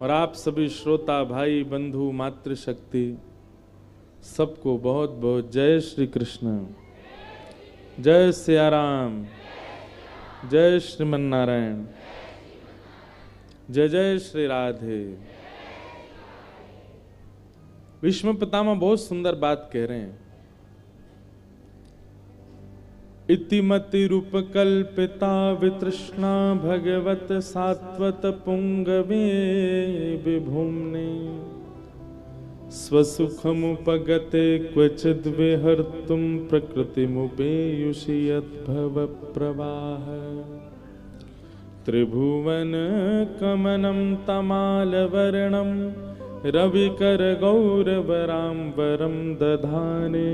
और आप सभी श्रोता भाई बंधु मातृशक्ति सबको बहुत बहुत जय श्री कृष्ण, जय सिया राम, जय श्रीमन नारायण, जय जय श्री राधे। भीष्म पितामह बहुत सुंदर बात कह रहे हैं। इतिमति रूप कल्पिता वितृष्णा भगवत सात्वत पुंगवे विभुम्ने स्वसुखमुपगते क्वचिद् विहर्तुं प्रकृतिमुपेयुषि यद्भव प्रवाह त्रिभुवन कमनं तमालवर्णं रविकर गौरवराम्बरं दधाने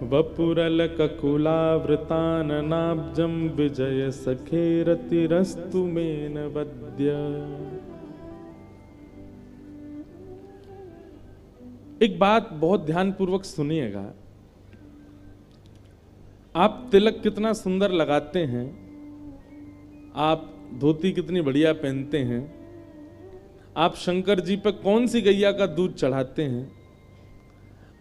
वपुरल ककुलावृताननाब्जं विजय सखेरतिरस्तु मेन वद्य। एक बात बहुत ध्यानपूर्वक सुनिएगा। आप तिलक कितना सुंदर लगाते हैं, आप धोती कितनी बढ़िया पहनते हैं, आप शंकर जी पे कौन सी गैया का दूध चढ़ाते हैं,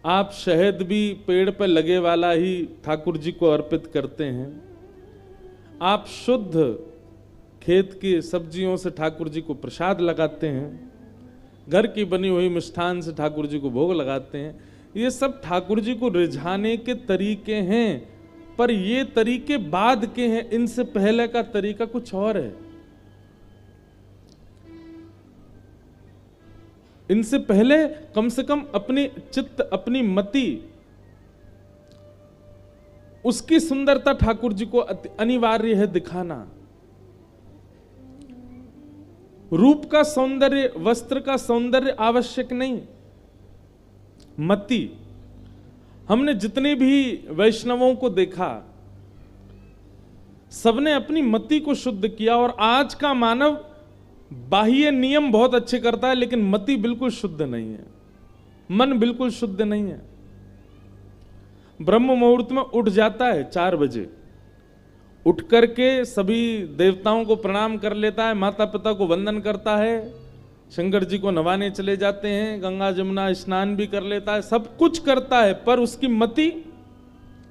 आप शहद भी पेड़ पर लगे वाला ही ठाकुर जी को अर्पित करते हैं, आप शुद्ध खेत की सब्जियों से ठाकुर जी को प्रसाद लगाते हैं, घर की बनी हुई मिष्ठान से ठाकुर जी को भोग लगाते हैं। ये सब ठाकुर जी को रिझाने के तरीके हैं, पर ये तरीके बाद के हैं, इनसे पहले का तरीका कुछ और है। इनसे पहले कम से कम अपनी चित्त, अपनी मति, उसकी सुंदरता ठाकुर जी को अनिवार्य है दिखाना। रूप का सौंदर्य, वस्त्र का सौंदर्य आवश्यक नहीं, मति। हमने जितने भी वैष्णवों को देखा, सबने अपनी मति को शुद्ध किया। और आज का मानव बाह्य नियम बहुत अच्छे करता है, लेकिन मति बिल्कुल शुद्ध नहीं है, मन बिल्कुल शुद्ध नहीं है। ब्रह्म मुहूर्त में उठ जाता है 4 बजे, उठ करके सभी देवताओं को प्रणाम कर लेता है, माता पिता को वंदन करता है, शंकर जी को नवाने चले जाते हैं, गंगा जमुना स्नान भी कर लेता है, सब कुछ करता है, पर उसकी मति,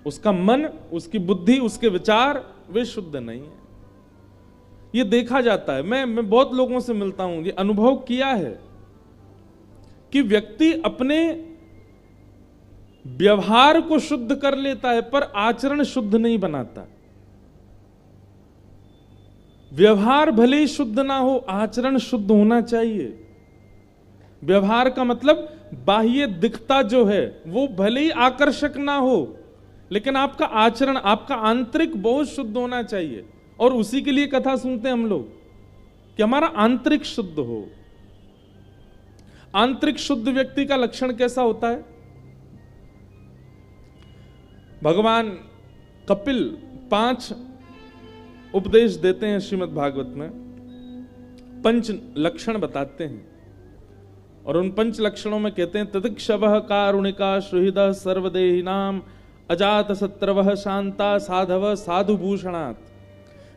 उसका मन, उसकी बुद्धि, उसके विचार वे शुद्ध नहीं है। ये देखा जाता है। मैं बहुत लोगों से मिलता हूं, ये अनुभव किया है कि व्यक्ति अपने व्यवहार को शुद्ध कर लेता है, पर आचरण शुद्ध नहीं बनाता। व्यवहार भले ही शुद्ध ना हो, आचरण शुद्ध होना चाहिए। व्यवहार का मतलब बाह्य दिखता जो है वो भले ही आकर्षक ना हो, लेकिन आपका आचरण, आपका आंतरिक बहुत शुद्ध होना चाहिए। और उसी के लिए कथा सुनते हैं हम लोग कि हमारा आंतरिक शुद्ध हो। आंतरिक शुद्ध व्यक्ति का लक्षण कैसा होता है? भगवान कपिल 5 उपदेश देते हैं श्रीमद् भागवत में, 5 लक्षण बताते हैं। और उन 5 लक्षणों में कहते हैं, तितिक्षवः कारुणिका सुहृदः सर्वदेहिनाम अजात शत्रवः शांता साधवः साधुभूषणात्।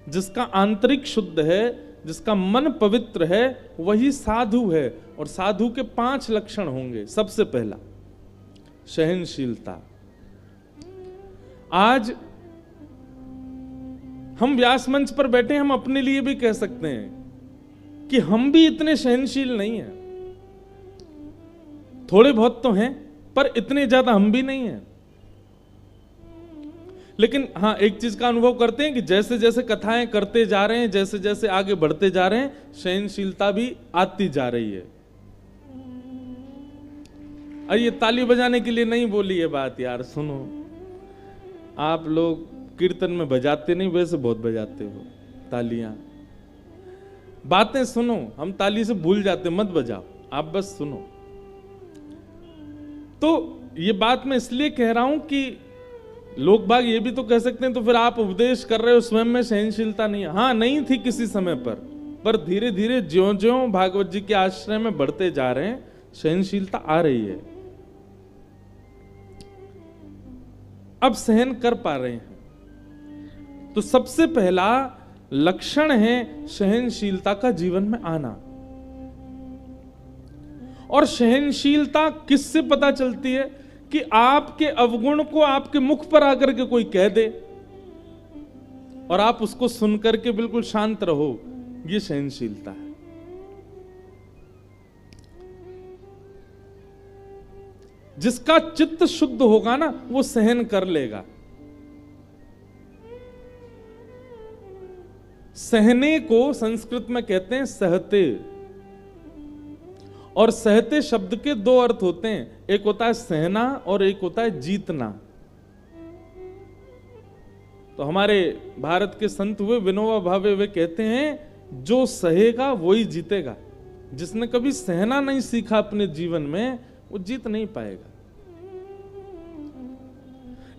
जिसका आंतरिक शुद्ध है, जिसका मन पवित्र है, वही साधु है। और साधु के 5 लक्षण होंगे। सबसे पहला सहनशीलता। आज हम व्यास मंच पर बैठे, हम अपने लिए भी कह सकते हैं कि हम भी इतने सहनशील नहीं हैं। थोड़े बहुत तो हैं, पर इतने ज्यादा हम भी नहीं हैं। लेकिन हाँ, एक चीज का अनुभव करते हैं कि जैसे जैसे कथाएं करते जा रहे हैं, जैसे जैसे आगे बढ़ते जा रहे हैं, सहनशीलता भी आती जा रही है। अरे ये ताली बजाने के लिए नहीं बोली ये बात यार, सुनो। आप लोग कीर्तन में बजाते नहीं, वैसे बहुत बजाते हो तालियां। बातें सुनो, हम ताली से भूल जाते, मत बजाओ, आप बस सुनो। तो ये बात मैं इसलिए कह रहा हूं कि लोग बाग ये भी तो कह सकते हैं, तो फिर आप उपदेश कर रहे हो, स्वयं में सहनशीलता नहीं है। हाँ, नहीं थी किसी समय पर धीरे धीरे ज्यों ज्यों भागवत जी के आश्रय में बढ़ते जा रहे हैं, सहनशीलता आ रही है। अब सहन कर पा रहे हैं। तो सबसे पहला लक्षण है सहनशीलता का जीवन में आना। और सहनशीलता किससे पता चलती है? कि आपके अवगुण को आपके मुख पर आकर के कोई कह दे और आप उसको सुनकर के बिल्कुल शांत रहो, ये सहनशीलता है। जिसका चित्त शुद्ध होगा ना, वो सहन कर लेगा। सहने को संस्कृत में कहते हैं सहते, और सहते शब्द के दो अर्थ होते हैं, एक होता है सहना और एक होता है जीतना। तो हमारे भारत के संत हुए विनोबा भावे, वे कहते हैं जो सहेगा वही जीतेगा। जिसने कभी सहना नहीं सीखा अपने जीवन में, वो जीत नहीं पाएगा।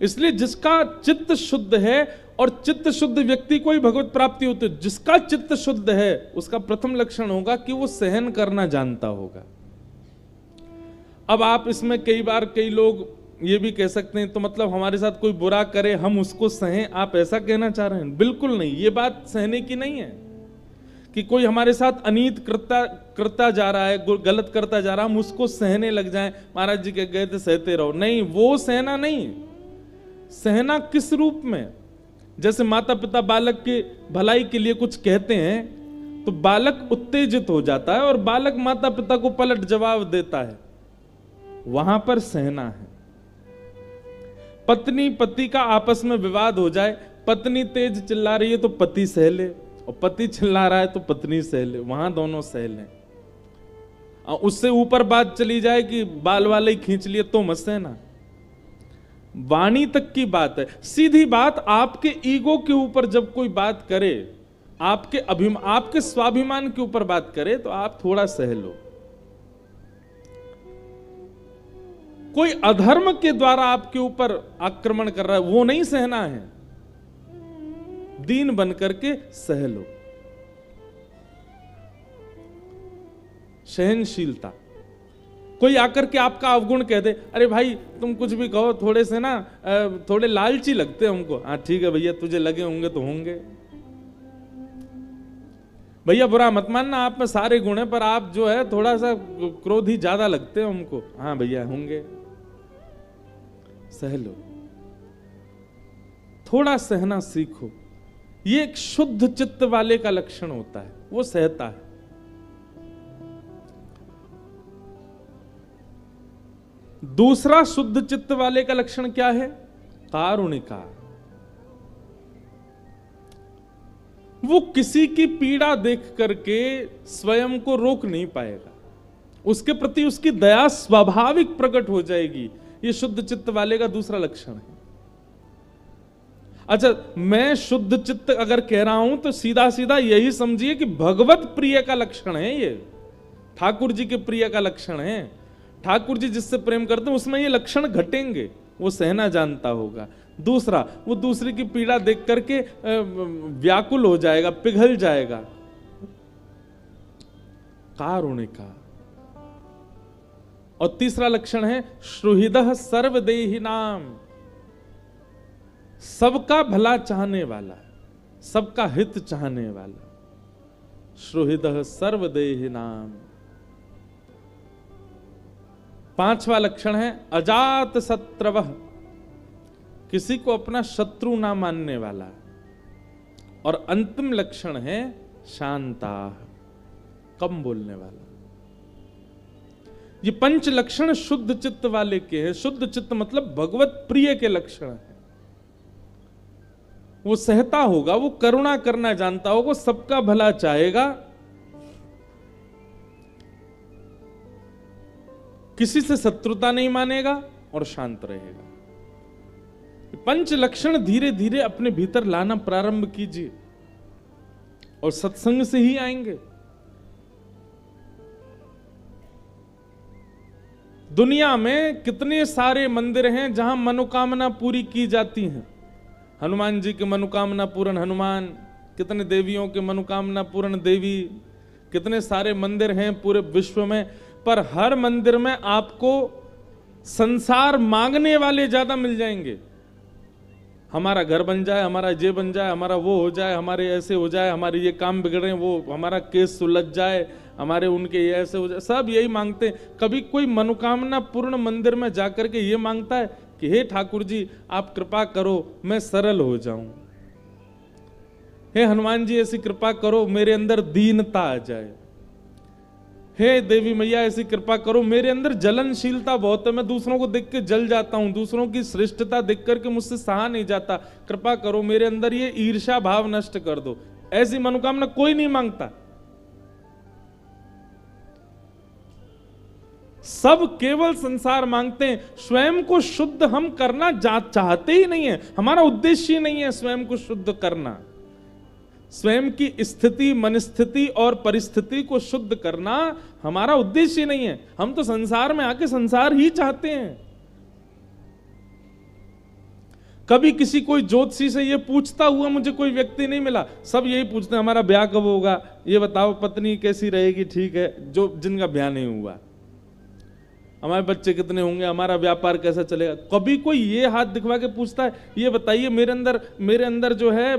इसलिए जिसका चित्त शुद्ध है, और चित्त शुद्ध व्यक्ति को ही भगवत प्राप्ति होती है। जिसका चित्त शुद्ध है, उसका प्रथम लक्षण होगा कि वो सहन करना जानता होगा। अब आप इसमें कई बार कई लोग ये भी कह सकते हैं, तो मतलब हमारे साथ कोई बुरा करे हम उसको सहें, आप ऐसा कहना चाह रहे हैं? बिल्कुल नहीं, ये बात सहने की नहीं है कि कोई हमारे साथ अनीत करता जा रहा है, गलत करता जा रहा है, हम उसको सहने लग जाएं। महाराज जी कह गए थे सहते रहो, नहीं, वो सहना नहीं। सहना किस रूप में? जैसे माता पिता बालक के भलाई के लिए कुछ कहते हैं तो बालक उत्तेजित हो जाता है और बालक माता पिता को पलट जवाब देता है, वहां पर सहना है। पत्नी पति का आपस में विवाद हो जाए, पत्नी तेज चिल्ला रही है तो पति सह ले, और पति चिल्ला रहा है तो पत्नी सह ले, वहां दोनों सह लें। उससे ऊपर बात चली जाए कि बाल वाले ही खींच लिए तो मत सहना। वाणी तक की बात है, सीधी बात। आपके ईगो के ऊपर जब कोई बात करे, आपके स्वाभिमान के ऊपर बात करे, तो आप थोड़ा सह लो। कोई अधर्म के द्वारा आपके ऊपर आक्रमण कर रहा है, वो नहीं सहना है, दीन बन करके सह लो। सहनशीलता। कोई आकर के आपका अवगुण कह दे, अरे भाई तुम कुछ भी कहो, थोड़े से ना थोड़े लालची लगते हैं हमको। हाँ ठीक है भैया, तुझे लगे होंगे तो होंगे भैया, बुरा मत मानना, आप में सारे गुण है, पर आप जो है थोड़ा सा क्रोधी ज्यादा लगते हैं हमको। हाँ भैया होंगे, सह लो, थोड़ा सहना सीखो। ये एक शुद्ध चित्त वाले का लक्षण होता है, वो सहता है। दूसरा शुद्ध चित्त वाले का लक्षण क्या है? कारुणिका। वो किसी की पीड़ा देख करके स्वयं को रोक नहीं पाएगा, उसके प्रति उसकी दया स्वाभाविक प्रकट हो जाएगी। ये शुद्ध चित्त वाले का दूसरा लक्षण है। अच्छा, मैं शुद्ध चित्त अगर कह रहा हूं तो सीधा सीधा यही समझिए कि भगवत प्रिय का लक्षण है, ये ठाकुर जी के प्रिय का लक्षण है। ठाकुर जी जिससे प्रेम करते हैं उसमें ये लक्षण घटेंगे। वो सहना जानता होगा। दूसरा, वो दूसरे की पीड़ा देख करके व्याकुल हो जाएगा, पिघल जाएगा। कारुणिका। और तीसरा लक्षण है श्रुहृदः सर्वदेहिनाम, सबका भला चाहने वाला, सबका हित चाहने वाला। श्रुहृदः सर्वदेहिनाम। पांचवा लक्षण है अजात शत्रवः, किसी को अपना शत्रु ना मानने वाला। और अंतिम लक्षण है शांता, कम बोलने वाला। ये पंच लक्षण शुद्ध चित्त वाले के हैं। शुद्ध चित्त मतलब भगवत प्रिय के लक्षण है। वो सहता होगा, वो करुणा करना जानता होगा, सबका भला चाहेगा, किसी से शत्रुता नहीं मानेगा और शांत रहेगा। पंच लक्षण धीरे धीरे अपने भीतर लाना प्रारंभ कीजिए और सत्संग से ही आएंगे। दुनिया में कितने सारे मंदिर हैं जहां मनोकामना पूरी की जाती हैं। हनुमान जी के मनोकामना पूर्ण हनुमान, कितने देवियों के मनोकामना पूर्ण देवी, कितने सारे मंदिर हैं पूरे विश्व में। पर हर मंदिर में आपको संसार मांगने वाले ज्यादा मिल जाएंगे। हमारा घर बन जाए, हमारा ये बन जाए, हमारा वो हो जाए, हमारे ऐसे हो जाए, हमारे ये काम बिगड़े, वो हमारा केस सुलझ जाए, हमारे उनके ये ऐसे हो जाए, सब यही मांगते हैं। कभी कोई मनोकामना पूर्ण मंदिर में जाकर के ये मांगता है कि हे ठाकुर जी आप कृपा करो मैं सरल हो जाऊं, हे हनुमान जी ऐसी कृपा करो मेरे अंदर दीनता आ जाए, हे देवी मैया ऐसी कृपा करो मेरे अंदर जलनशीलता बहुत है, मैं दूसरों को देख के जल जाता हूं, दूसरों की श्रेष्ठता देख करके मुझसे सहा नहीं जाता, कृपा करो मेरे अंदर ये ईर्ष्या भाव नष्ट कर दो। ऐसी मनोकामना कोई नहीं मांगता। सब केवल संसार मांगते हैं, स्वयं को शुद्ध हम करना चाहते ही नहीं है, हमारा उद्देश्य ही नहीं है स्वयं को शुद्ध करना। स्वयं की स्थिति, मनस्थिति और परिस्थिति को शुद्ध करना हमारा उद्देश्य नहीं है। हम तो संसार में आके संसार ही चाहते हैं। कभी किसी कोई ज्योतिषी से ये पूछता हुआ मुझे कोई व्यक्ति नहीं मिला। सब यही पूछते हैं हमारा ब्याह कब होगा, ये बताओ पत्नी कैसी रहेगी, ठीक है, जो जिनका ब्याह नहीं हुआ, हमारे बच्चे कितने होंगे, हमारा व्यापार कैसा चलेगा। कभी कोई ये हाथ दिखवा के पूछता है ये बताइए मेरे अंदर जो है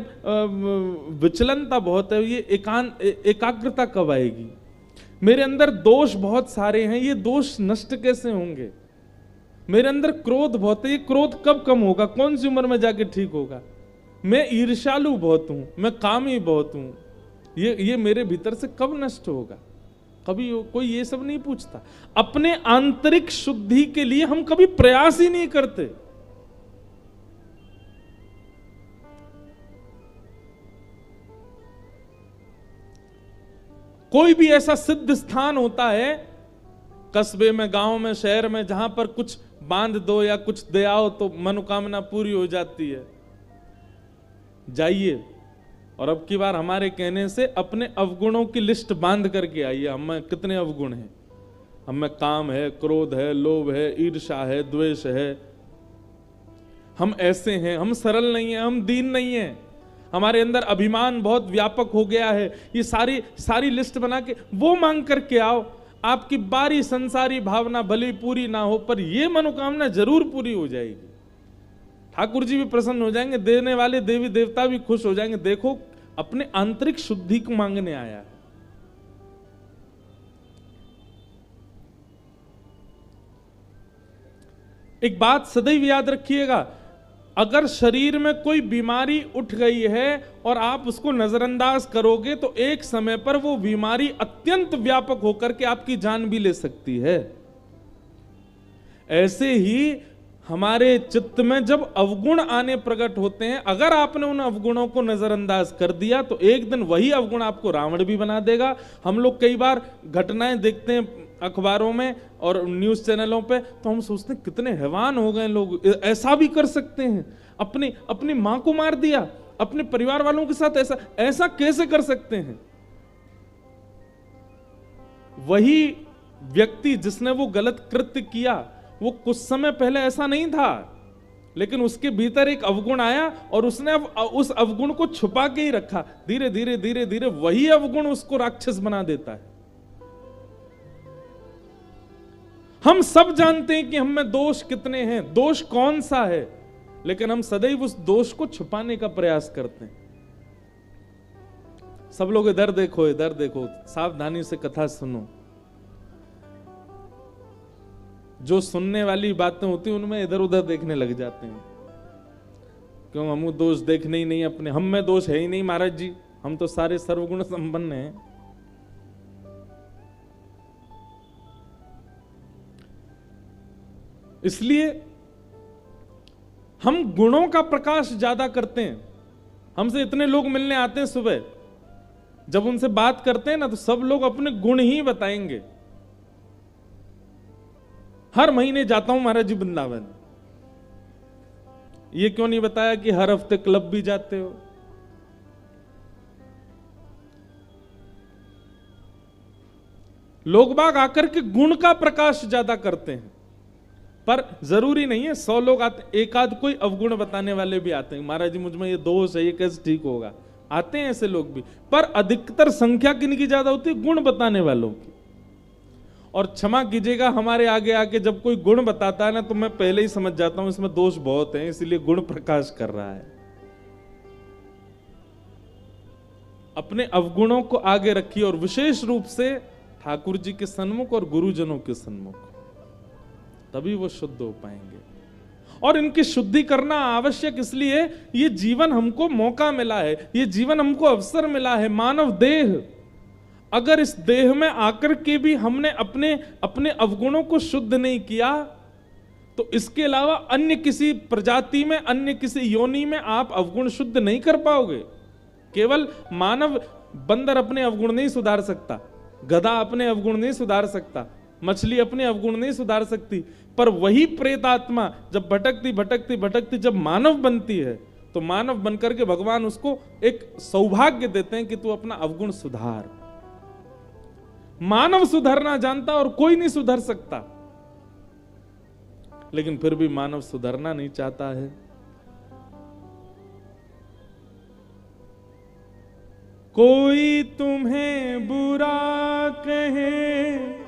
विचलनता बहुत है, ये एकाग्रता कब आएगी, मेरे अंदर दोष बहुत सारे हैं, ये दोष नष्ट कैसे होंगे, मेरे अंदर क्रोध बहुत है, ये क्रोध कब कम होगा, कौन सी उम्र में जाके ठीक होगा, मैं ईर्ष्यालु बहुत हूं, मैं कामी बहुत हूं, ये मेरे भीतर से कब नष्ट होगा। कभी कोई ये सब नहीं पूछता। अपने आंतरिक शुद्धि के लिए हम कभी प्रयास ही नहीं करते। कोई भी ऐसा सिद्ध स्थान होता है कस्बे में, गांव में, शहर में, जहां पर कुछ बांध दो या कुछ दे आओ तो मनोकामना पूरी हो जाती है, जाइए और अब की बार हमारे कहने से अपने अवगुणों की लिस्ट बांध करके आइए। हमें कितने अवगुण हैं, हमें काम है, क्रोध है, लोभ है, ईर्ष्या है, द्वेष है, हम ऐसे हैं, हम सरल नहीं हैं, हम दीन नहीं हैं, हमारे अंदर अभिमान बहुत व्यापक हो गया है। ये सारी लिस्ट बना के वो मांग करके आओ, आपकी बारी संसारी भावना भले पूरी ना हो पर ये मनोकामना जरूर पूरी हो जाएगी। ठाकुर जी भी प्रसन्न हो जाएंगे, देने वाले देवी देवता भी खुश हो जाएंगे। देखो अपने आंतरिक शुद्धि को मांगने आया है। एक बात सदैव याद रखिएगा, अगर शरीर में कोई बीमारी उठ गई है और आप उसको नजरअंदाज करोगे तो एक समय पर वो बीमारी अत्यंत व्यापक होकर के आपकी जान भी ले सकती है। ऐसे ही हमारे चित्त में जब अवगुण आने प्रकट होते हैं, अगर आपने उन अवगुणों को नजरअंदाज कर दिया तो एक दिन वही अवगुण आपको रावण भी बना देगा। हम लोग कई बार घटनाएं देखते हैं अखबारों में और न्यूज चैनलों पे, तो हम सोचते हैं कितने हैवान हो गए लोग, ऐसा भी कर सकते हैं, अपनी मां को मार दिया, अपने परिवार वालों के साथ ऐसा कैसे कर सकते हैं। वही व्यक्ति जिसने वो गलत कृत्य किया वो कुछ समय पहले ऐसा नहीं था, लेकिन उसके भीतर एक अवगुण आया और उसने अब उस अवगुण को छुपा के ही रखा। धीरे धीरे धीरे धीरे वही अवगुण उसको राक्षस बना देता है। हम सब जानते हैं कि हम में दोष कितने हैं, दोष कौन सा है, लेकिन हम सदैव उस दोष को छुपाने का प्रयास करते हैं। सब लोग इधर देखो, सावधानी से कथा सुनो। जो सुनने वाली बातें होती हैं उनमें इधर उधर देखने लग जाते हैं। क्यों, हम दोष देखने ही नहीं अपने, हम में दोष है ही नहीं महाराज जी, हम तो सारे सर्वगुण संपन्न हैं। इसलिए हम गुणों का प्रकाश ज्यादा करते हैं। हमसे इतने लोग मिलने आते हैं सुबह, जब उनसे बात करते हैं ना तो सब लोग अपने गुण ही बताएंगे। हर महीने जाता हूं महाराज जी वृंदावन, ये क्यों नहीं बताया कि हर हफ्ते क्लब भी जाते हो। लोग बाग आकर के गुण का प्रकाश ज्यादा करते हैं, पर जरूरी नहीं है 100 लोग आते, एक आध कोई अवगुण बताने वाले भी आते हैं। महाराज जी मुझ में ये दोष है, ये कैसे ठीक होगा, आते हैं ऐसे लोग भी, पर अधिकतर संख्या किनकी ज्यादा होती है, गुण बताने वालों की। और क्षमा कीजिएगा, हमारे आगे आके जब कोई गुण बताता है ना तो मैं पहले ही समझ जाता हूं इसमें दोष बहुत है, इसलिए गुण प्रकाश कर रहा है। अपने अवगुणों को आगे रखिए और विशेष रूप से ठाकुर जी के सन्मुख और गुरुजनों के सन्मुख, तभी वो शुद्ध हो पाएंगे। और इनकी शुद्धि करना आवश्यक इसलिए, ये जीवन हमको मौका मिला है, ये जीवन हमको अवसर मिला है। मानव देह, अगर इस देह में आकर के भी हमने अपने अपने अवगुणों को शुद्ध नहीं किया तो इसके अलावा अन्य किसी प्रजाति में, अन्य किसी योनि में आप अवगुण शुद्ध नहीं कर पाओगे। केवल मानव, बंदर अपने अवगुण नहीं सुधार सकता, गधा अपने अवगुण नहीं सुधार सकता, मछली अपने अवगुण नहीं सुधार सकती, पर वही प्रेतात्मा जब भटकती भटकती भटकती जब मानव बनती है तो मानव बनकर के भगवान उसको एक सौभाग्य देते हैं कि तू अपना अवगुण सुधार। मानव सुधरना जानता और कोई नहीं सुधर सकता, लेकिन फिर भी मानव सुधरना नहीं चाहता है। कोई तुम्हें बुरा कहे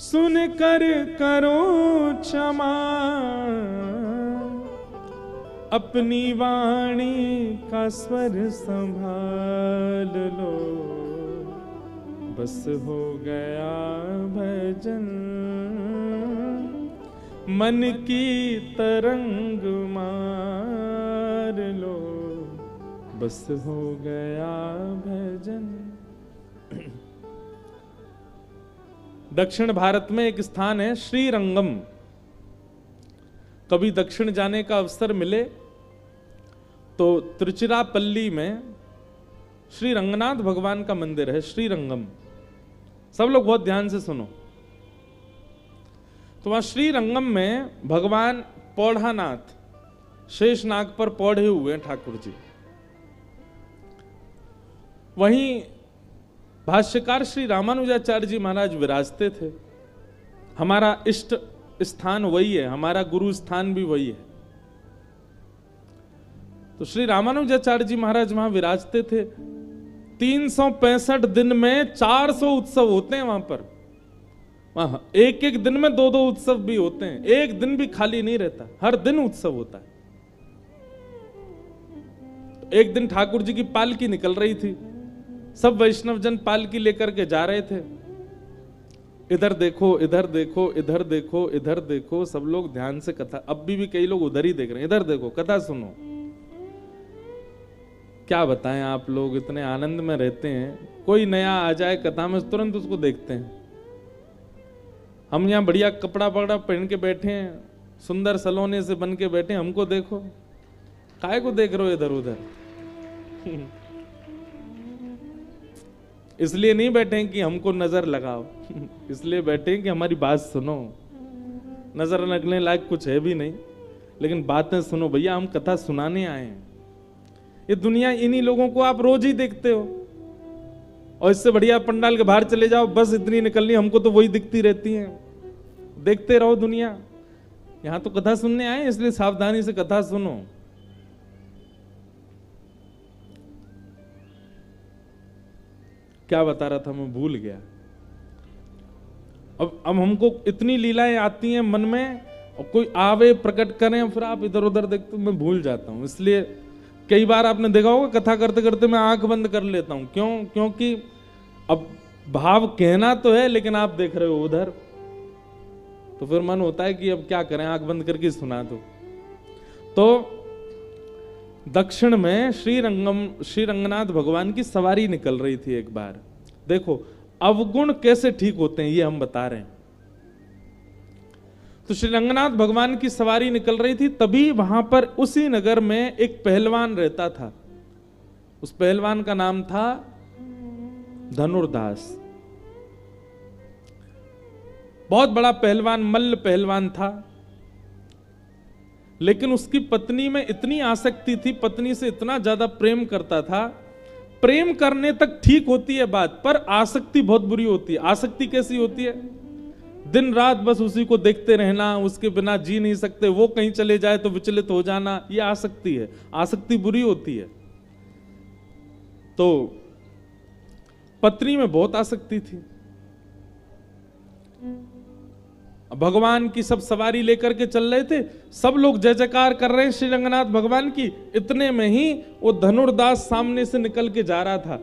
सुनकर करो क्षमा, अपनी वाणी का स्वर संभाल लो, बस हो गया भजन, मन की तरंग मार लो, बस हो गया भजन। दक्षिण भारत में एक स्थान है श्रीरंगम। कभी दक्षिण जाने का अवसर मिले तो तिरुचिरापल्ली में श्री रंगनाथ भगवान का मंदिर है, श्रीरंगम। सब लोग बहुत ध्यान से सुनो। तो वहां श्रीरंगम में भगवान पौढ़ानाथ शेषनाग पर पौढ़े हुए ठाकुर जी। वहीं भाष्यकार श्री रामानुजाचार्य जी महाराज विराजते थे। हमारा इष्ट स्थान वही है, हमारा गुरु स्थान भी वही है। तो श्री रामानुजाचार्य जी महाराज वहां विराजते थे। 365 दिन में 400 उत्सव होते हैं वहां पर। वहां एक एक दिन में 2-2 उत्सव भी होते हैं, एक दिन भी खाली नहीं रहता, हर दिन उत्सव होता है। एक दिन ठाकुर जी की पालकी निकल रही थी, सब वैष्णव जन पालकी लेकर के जा रहे थे। इधर देखो, इधर देखो, इधर देखो, इधर देखो, सब लोग ध्यान से कथा, अब भी कई लोग उधर ही देख रहे हैं, इधर देखो, कथा सुनो। क्या बताएं, आप लोग इतने आनंद में रहते हैं, कोई नया आ जाए कथा में तुरंत उसको देखते हैं। हम यहाँ बढ़िया कपड़ा पकड़ा पहन के बैठे हैं, सुंदर सलोने से बन के बैठे, हमको देखो, काहे को देख रहे हो इधर उधर? इसलिए नहीं बैठे कि हमको नजर लगाओ, इसलिए बैठे कि हमारी बात सुनो। नजर लगने लायक कुछ है भी नहीं, लेकिन बातें सुनो भैया, हम कथा सुनाने आए हैं। ये दुनिया इन्हीं लोगों को आप रोज ही देखते हो, और इससे बढ़िया पंडाल के बाहर चले जाओ, बस इतनी निकलनी, हमको तो वही दिखती रहती है। देखते रहो दुनिया, यहां तो कथा सुनने आए, इसलिए सावधानी से कथा सुनो। क्या बता रहा था मैं, भूल गया। अब हमको इतनी लीलाएं आती हैं मन में, और कोई आवे प्रकट करें, फिर आप इधर उधर देखते, मैं भूल जाता हूं। इसलिए कई बार आपने देखा होगा कथा करते करते मैं आंख बंद कर लेता हूं। क्यों? क्योंकि अब भाव कहना तो है, लेकिन आप देख रहे हो उधर, तो फिर मन होता है कि अब क्या करें, आंख बंद करके सुना दो। तो दक्षिण में श्री रंगनाथ भगवान की सवारी निकल रही थी एक बार। देखो अवगुण कैसे ठीक होते हैं, ये हम बता रहे हैं। तो श्री रंगनाथ भगवान की सवारी निकल रही थी, तभी वहां पर उसी नगर में एक पहलवान रहता था। उस पहलवान का नाम था धनुर्दास। बहुत बड़ा पहलवान, मल्ल पहलवान था। लेकिन उसकी पत्नी में इतनी आसक्ति थी, पत्नी से इतना ज्यादा प्रेम करता था। प्रेम करने तक ठीक होती है बात, पर आसक्ति बहुत बुरी होती है। आसक्ति कैसी होती है? दिन रात बस उसी को देखते रहना, उसके बिना जी नहीं सकते, वो कहीं चले जाए तो विचलित हो जाना, ये आसक्ति है। आसक्ति बुरी होती है। तो पत्नी में बहुत आसक्ति थी। भगवान की सब सवारी लेकर के चल रहे थे, सब लोग जय जयकार कर रहे हैं श्री रंगनाथ भगवान की। इतने में ही वो धनुर्दास सामने से निकल के जा रहा था,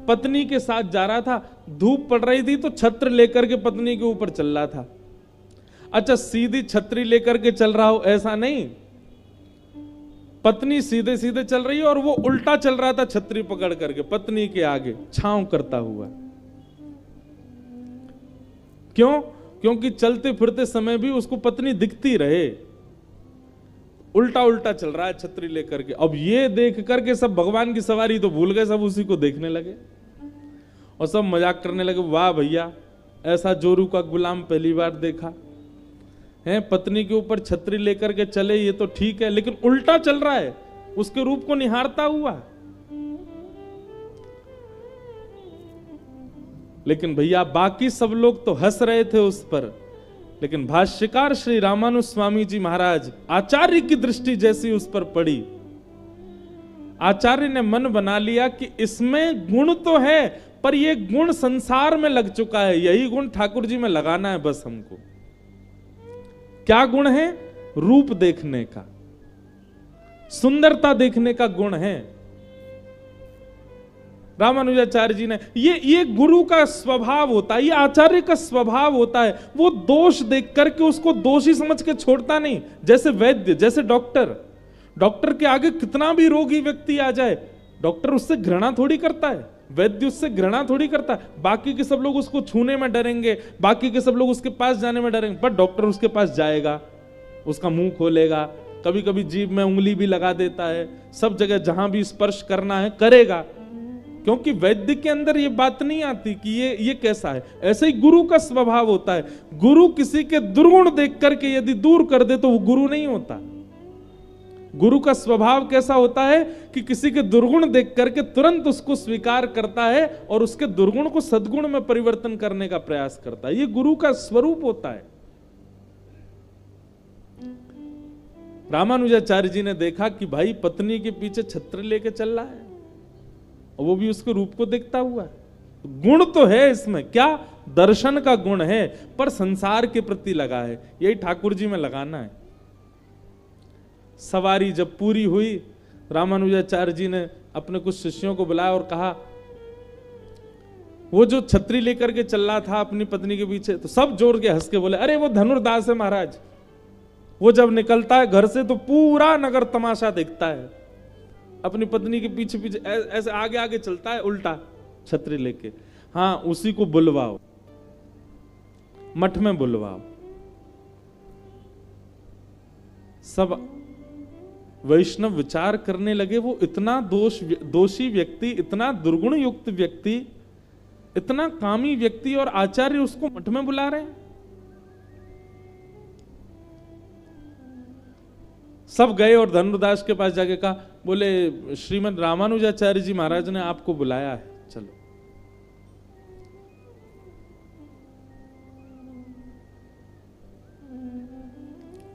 पत्नी के साथ जा रहा था। धूप पड़ रही थी तो छत्र लेकर के पत्नी के ऊपर चल रहा था। अच्छा, सीधी छतरी लेकर के चल रहा हो ऐसा नहीं, पत्नी सीधे सीधे चल रही है और वो उल्टा चल रहा था छतरी पकड़ करके पत्नी के आगे छांव करता हुआ। क्यों? क्योंकि चलते फिरते समय भी उसको पत्नी दिखती रहे। उल्टा उल्टा चल रहा है छतरी लेकर के। अब ये देख करके सब भगवान की सवारी तो भूल गए, सब उसी को देखने लगे और सब मजाक करने लगे, वाह भैया ऐसा जोरू का गुलाम पहली बार देखा है, पत्नी के ऊपर छतरी लेकर के चले ये तो ठीक है, लेकिन उल्टा चल रहा है उसके रूप को निहारता हुआ। लेकिन भैया बाकी सब लोग तो हंस रहे थे उस पर, लेकिन भाष्यकार श्री रामानुज स्वामी जी महाराज, आचार्य की दृष्टि जैसी उस पर पड़ी, आचार्य ने मन बना लिया कि इसमें गुण तो है पर ये गुण संसार में लग चुका है, यही गुण ठाकुर जी में लगाना है बस हमको। क्या गुण है? रूप देखने का, सुंदरता देखने का गुण है। रामानुजाचार्य जी ने ये गुरु का स्वभाव होता है, ये आचार्य का स्वभाव होता है। वो दोष देख करके उसको दोषी समझ के छोड़ता नहीं। जैसे वैद्य, जैसे डॉक्टर के आगे कितना भी रोगी व्यक्ति आ जाए, डॉक्टर उससे घृणा थोड़ी करता है, वैद्य उससे घृणा थोड़ी करता है। बाकी के सब लोग उसको छूने में डरेंगे, बाकी के सब लोग उसके पास जाने में डरेंगे, पर डॉक्टर उसके पास जाएगा, उसका मुंह खोलेगा, कभी कभी जीभ में उंगली भी लगा देता है, सब जगह जहां भी स्पर्श करना है करेगा, क्योंकि वैद्य के अंदर ये बात नहीं आती कि ये कैसा है। ऐसे ही गुरु का स्वभाव होता है। गुरु किसी के दुर्गुण देख करके यदि दूर कर दे तो वो गुरु नहीं होता। गुरु का स्वभाव कैसा होता है कि किसी के दुर्गुण देख करके तुरंत उसको स्वीकार करता है और उसके दुर्गुण को सद्गुण में परिवर्तन करने का प्रयास करता है। ये गुरु का स्वरूप होता है। रामानुजाचार्य जी ने देखा कि भाई पत्नी के पीछे छत्र लेके चल रहा है और वो भी उसके रूप को देखता हुआ है। गुण तो है इसमें, क्या? दर्शन का गुण है, पर संसार के प्रति लगा है। यही ठाकुर जी में लगाना है। सवारी जब पूरी हुई, रामानुजाचार्य जी ने अपने कुछ शिष्यों को बुलाया और कहा, वो जो छतरी लेकर के चल रहा था अपनी पत्नी के पीछे, तो सब जोर के हंस के बोले, अरे वो धनुर्दास है महाराज, वो जब निकलता है घर से तो पूरा नगर तमाशा देखता है, अपनी पत्नी के पीछे पीछे ऐसे आगे आगे चलता है उल्टा छतरी लेके। हाँ, उसी को बुलवाओ, मठ में बुलवाओ। सब वैष्णव विचार करने लगे, वो इतना दोषी व्यक्ति, इतना दुर्गुण युक्त व्यक्ति, इतना कामी व्यक्ति, और आचार्य उसको मठ में बुला रहे हैं। सब गए और धनुर्दास के पास जाके कहा, बोले श्रीमद रामानुजाचार्य जी महाराज ने आपको बुलाया है, चलो।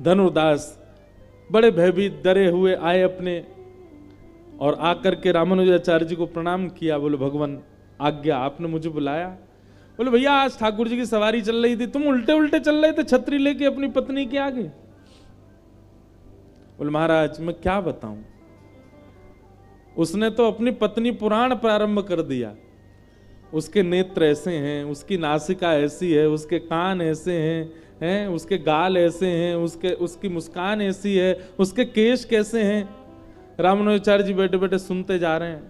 धनुर्दास बड़े भयभीत डरे हुए आए अपने, और आकर के रामानुजाचार्य जी को प्रणाम किया। बोले भगवान आज्ञा, आपने मुझे बुलाया? बोले भैया आज ठाकुर जी की सवारी चल रही थी, तुम उल्टे उल्टे चल रहे थे छतरी लेके अपनी पत्नी के आगे। बोले महाराज मैं क्या बताऊं, उसने तो अपनी पत्नी पुराण प्रारंभ कर दिया। उसके नेत्र ऐसे हैं, उसकी नासिका ऐसी है, उसके कान ऐसे हैं, उसके गाल ऐसे हैं, उसकी मुस्कान ऐसी है, उसके केश कैसे हैं। रामानुजाचार्य जी बैठे बैठे सुनते जा रहे हैं।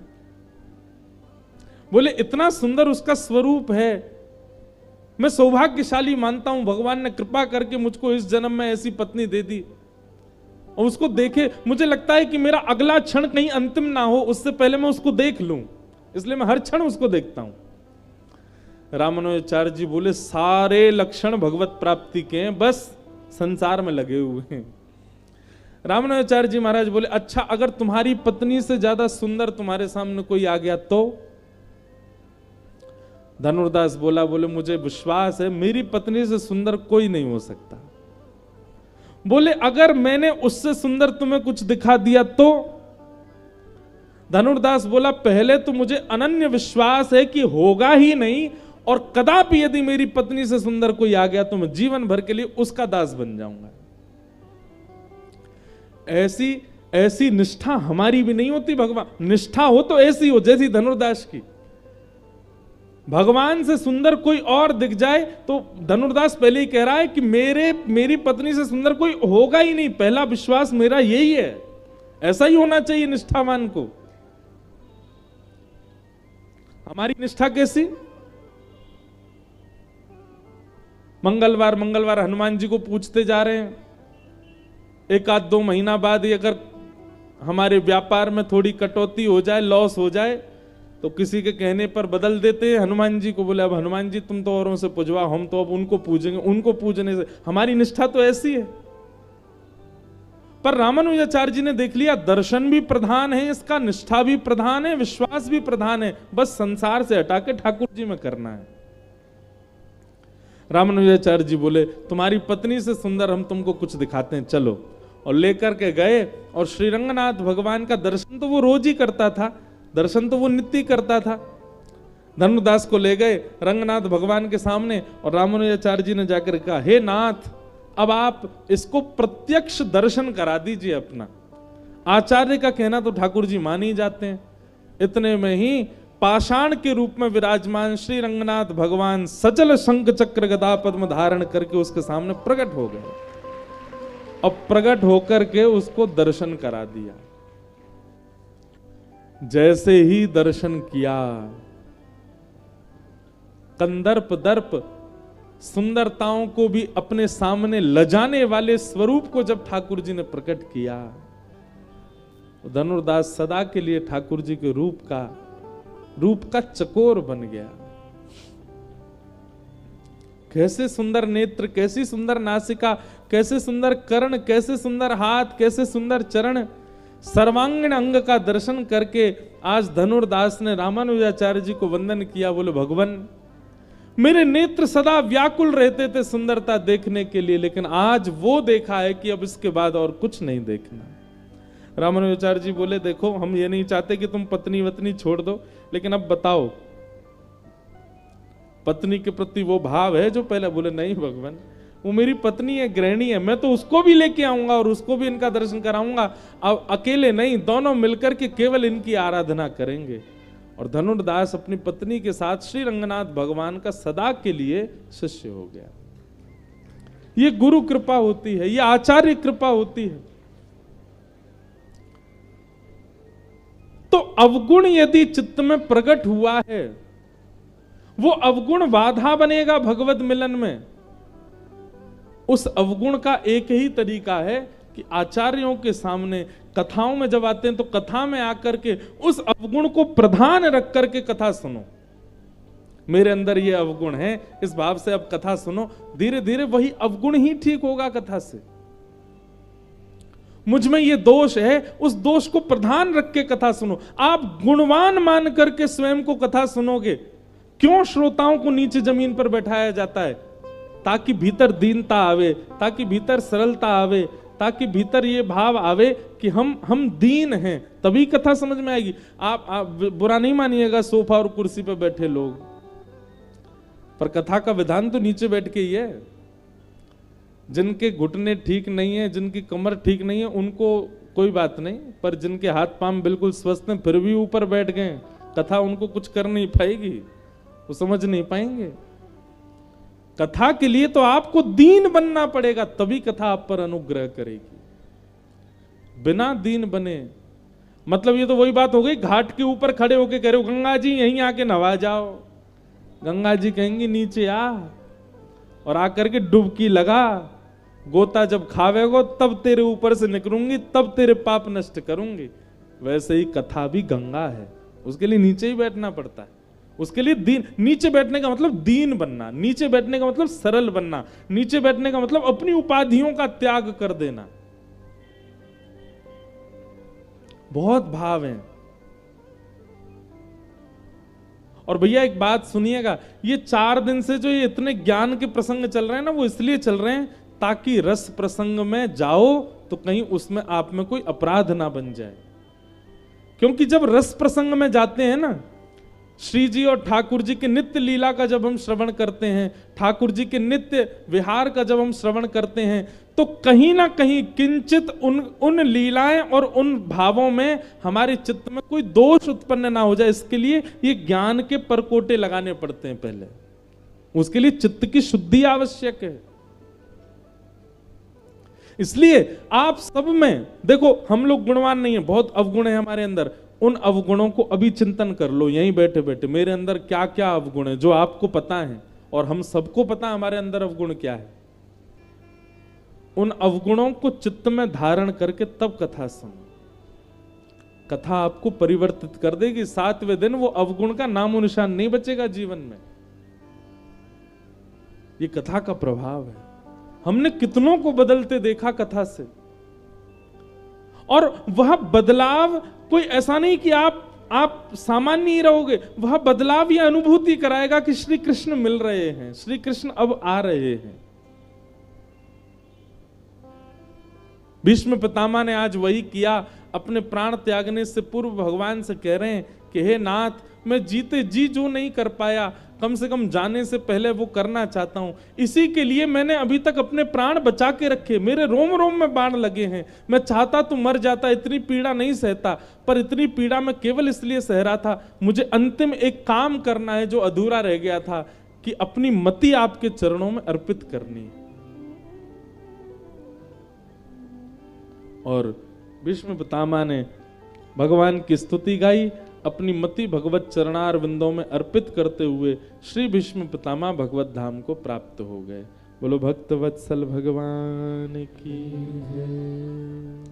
बोले इतना सुंदर उसका स्वरूप है, मैं सौभाग्यशाली मानता हूं, भगवान ने कृपा करके मुझको इस जन्म में ऐसी पत्नी दे दी। और उसको देखे मुझे लगता है कि मेरा अगला क्षण कहीं अंतिम ना हो, उससे पहले मैं उसको देख लूं, इसलिए मैं हर क्षण उसको देखता हूं। रामानुजाचार्य जी बोले सारे लक्षण भगवत प्राप्ति के हैं, बस संसार में लगे हुए हैं। रामानुजाचार्य जी महाराज बोले अच्छा, अगर तुम्हारी पत्नी से ज्यादा सुंदर तुम्हारे सामने कोई आ गया तो? धनुर्दास बोला, बोले मुझे विश्वास है मेरी पत्नी से सुंदर कोई नहीं हो सकता। बोले अगर मैंने उससे सुंदर तुम्हें कुछ दिखा दिया तो? धनुर्दास बोला पहले तो मुझे अनन्य विश्वास है कि होगा ही नहीं, और कदापि यदि मेरी पत्नी से सुंदर कोई आ गया तो मैं जीवन भर के लिए उसका दास बन जाऊंगा। ऐसी ऐसी निष्ठा हमारी भी नहीं होती। भगवान निष्ठा हो तो ऐसी हो जैसी धनुर्दास की। भगवान से सुंदर कोई और दिख जाए तो धनुर्दास पहले ही कह रहा है कि मेरी पत्नी से सुंदर कोई होगा ही नहीं। पहला विश्वास मेरा यही है। ऐसा ही होना चाहिए निष्ठावान को। हमारी निष्ठा कैसी? मंगलवार मंगलवार हनुमान जी को पूछते जा रहे हैं। एक आध 2 महीना बाद ही अगर हमारे व्यापार में थोड़ी कटौती हो जाए, लॉस हो जाए, तो किसी के कहने पर बदल देते हैं हनुमान जी को। बोले अब हनुमान जी तुम तो औरों से पूजवा, हम तो अब उनको पूजेंगे। उनको पूजने से हमारी निष्ठा तो ऐसी है। पर रामानुजाचार्य जी ने देख लिया दर्शन भी प्रधान है इसका, निष्ठा भी प्रधान है, विश्वास भी प्रधान है। बस संसार से हटा के ठाकुर जी में करना है। रामानुजाचार्य जी बोले तुम्हारी पत्नी से सुंदर हम तुमको कुछ दिखाते हैं, चलो। और लेकर के गए और श्री रंगनाथ भगवान का दर्शन तो वो रोज ही करता था, दर्शन तो वो नित्य करता था। धनुर्दास को ले गए रंगनाथ भगवान के सामने और रामानुजाचार्य जी ने जाकर कहा, हे नाथ, अब आप इसको प्रत्यक्ष दर्शन करा दीजिए अपना। आचार्य का कहना तो ठाकुर जी मान ही जाते हैं। इतने में ही पाषाण के रूप में विराजमान श्री रंगनाथ भगवान सचल शंख चक्र गदा पद्म धारण करके उसके सामने प्रकट हो गए। अब प्रकट होकर के उसको दर्शन करा दिया। जैसे ही दर्शन किया, कंदर्प दर्प सुंदरताओं को भी अपने सामने लजाने वाले स्वरूप को जब ठाकुर जी ने प्रकट किया, धनुर्दास सदा के लिए ठाकुर जी के रूप का चकोर बन गया। कैसे सुंदर नेत्र, कैसी सुंदर नासिका, कैसे सुंदर कर्ण, कैसे सुंदर हाथ, कैसे सुंदर चरण। सर्वांगीण अंग का दर्शन करके आज धनुर्दास ने रामानुजाचार्य जी को वंदन किया। बोले भगवान, मेरे नेत्र सदा व्याकुल रहते थे सुंदरता देखने के लिए, लेकिन आज वो देखा है कि अब इसके बाद और कुछ नहीं देखना। रामानुजाचार्य जी बोले देखो, हम ये नहीं चाहते कि तुम पत्नी वत्नी छोड़ दो, लेकिन अब बताओ पत्नी के प्रति वो भाव है जो पहले? बोले नहीं भगवान, वो मेरी पत्नी है, गृहिणी है, मैं तो उसको भी लेके आऊंगा और उसको भी इनका दर्शन कराऊंगा। अब अकेले नहीं, दोनों मिलकर के केवल इनकी आराधना करेंगे। और धनुर्दास अपनी पत्नी के साथ श्री रंगनाथ भगवान का सदा के लिए शिष्य हो गया। ये गुरु कृपा होती है, ये आचार्य कृपा होती है। तो अवगुण यदि चित्त में प्रकट हुआ है, वो अवगुण बाधा बनेगा भगवत मिलन में। उस अवगुण का एक ही तरीका है कि आचार्यों के सामने कथाओं में जब आते हैं तो कथा में आकर के उस अवगुण को प्रधान रख करके कथा सुनो। मेरे अंदर ये अवगुण है, इस भाव से अब कथा सुनो। धीरे धीरे वही अवगुण ही ठीक होगा कथा से। मुझ में ये दोष है, उस दोष को प्रधान रख के कथा सुनो। आप गुणवान मान करके स्वयं को कथा सुनोगे। क्यों श्रोताओं को नीचे जमीन पर बैठाया जाता है? ताकि भीतर दीनता आवे, ताकि भीतर सरलता आवे, ताकि भीतर ये भाव आवे कि हम दीन हैं, तभी कथा समझ में आएगी। आप बुरा नहीं मानिएगा सोफा और कुर्सी पर बैठे लोग, पर कथा का विधान तो नीचे बैठ के ही है। जिनके घुटने ठीक नहीं है, जिनकी कमर ठीक नहीं है, उनको कोई बात नहीं, पर जिनके हाथ पांव बिल्कुल स्वस्थ हैं फिर भी ऊपर बैठ गए, कथा उनको कुछ कर नहीं पाएगी, वो समझ नहीं पाएंगे। कथा के लिए तो आपको दीन बनना पड़ेगा, तभी कथा आप पर अनुग्रह करेगी। बिना दीन बने, मतलब ये तो वही बात हो गई, घाट के ऊपर खड़े होके कह रहे हो गंगा जी यहीं आके नहा जाओ। गंगा जी कहेंगी नीचे आ, और आकर के डुबकी लगा, गोता जब खावेगो तब तेरे ऊपर से निकलूंगी, तब तेरे पाप नष्ट करूंगी। वैसे ही कथा भी गंगा है, उसके लिए नीचे ही बैठना पड़ता है। उसके लिए दीन, नीचे बैठने का मतलब दीन बनना, नीचे बैठने का मतलब सरल बनना, नीचे बैठने का मतलब अपनी उपाधियों का त्याग कर देना। बहुत भाव हैं। और भैया एक बात सुनिएगा, ये 4 दिन से जो ये इतने ज्ञान के प्रसंग चल रहे हैं ना, वो इसलिए चल रहे हैं ताकि रस प्रसंग में जाओ तो कहीं उसमें आप में कोई अपराध ना बन जाए। क्योंकि जब रस प्रसंग में जाते हैं ना, श्री जी और ठाकुर जी के नित्य लीला का जब हम श्रवण करते हैं, ठाकुर जी के नित्य विहार का जब हम श्रवण करते हैं, तो कहीं ना कहीं किंचित उन लीलाएं और उन भावों में हमारे चित्त में कोई दोष उत्पन्न ना हो जाए, इसके लिए ये ज्ञान के परकोटे लगाने पड़ते हैं। पहले उसके लिए चित्त की शुद्धि आवश्यक है। इसलिए आप सब में देखो, हम लोग गुणवान नहीं है, बहुत अवगुण है हमारे अंदर। उन अवगुणों को अभी चिंतन कर लो यहीं बैठे बैठे, मेरे अंदर क्या क्या अवगुण है जो आपको पता है और हम सबको पता है हमारे अंदर अवगुण क्या है। उन अवगुणों को चित्त में धारण करके तब कथा सुनो। कथा आपको परिवर्तित कर देगी। 7वें दिन वो अवगुण का नामो निशान नहीं बचेगा जीवन में। ये कथा का प्रभाव है। हमने कितनों को बदलते देखा कथा से, और वह बदलाव कोई ऐसा नहीं कि आप सामान्य ही रहोगे, वह बदलाव यह अनुभूति कराएगा कि श्री कृष्ण मिल रहे हैं, श्री कृष्ण अब आ रहे हैं। भीष्म पितामह ने आज वही किया। अपने प्राण त्यागने से पूर्व भगवान से कह रहे हैं कि हे नाथ, मैं जीते जी जो नहीं कर पाया, कम से कम जाने से पहले वो करना चाहता हूं। इसी के लिए मैंने अभी तक अपने प्राण बचा के रखे, मेरे रोम रोम में बाण लगे हैं। मैं चाहता तो मर जाता, इतनी पीड़ा नहीं सहता, पर इतनी पीड़ा मैं केवल इसलिए सह रहा था, मुझे अंतिम एक काम करना है जो अधूरा रह गया था, कि अपनी मति आपके चरणों में अर्पित करनी। और भीष्म पितामह ने भगवान की स्तुति गाई, अपनी मति भगवत चरणार विंदों में अर्पित करते हुए श्री भीष्म पितामह भगवत धाम को प्राप्त हो गए। बोलो भक्त वत्सल भगवान की जय।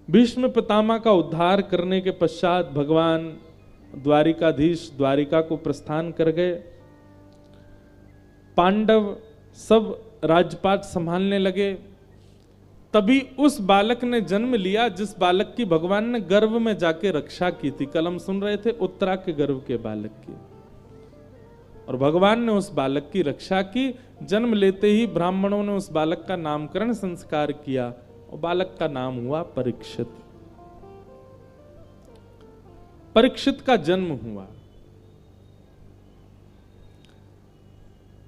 भीष्म पितामह का उद्धार करने के पश्चात भगवान द्वारिकाधीश द्वारिका को प्रस्थान कर गए। पांडव सब राजपाट संभालने लगे। तभी उस बालक ने जन्म लिया जिस बालक की भगवान ने गर्भ में जाके रक्षा की थी। कल हम सुन रहे थे उत्तरा के गर्भ के बालक की, और भगवान ने उस बालक की रक्षा की। जन्म लेते ही ब्राह्मणों ने उस बालक का नामकरण संस्कार किया और बालक का नाम हुआ परीक्षित। परीक्षित का जन्म हुआ।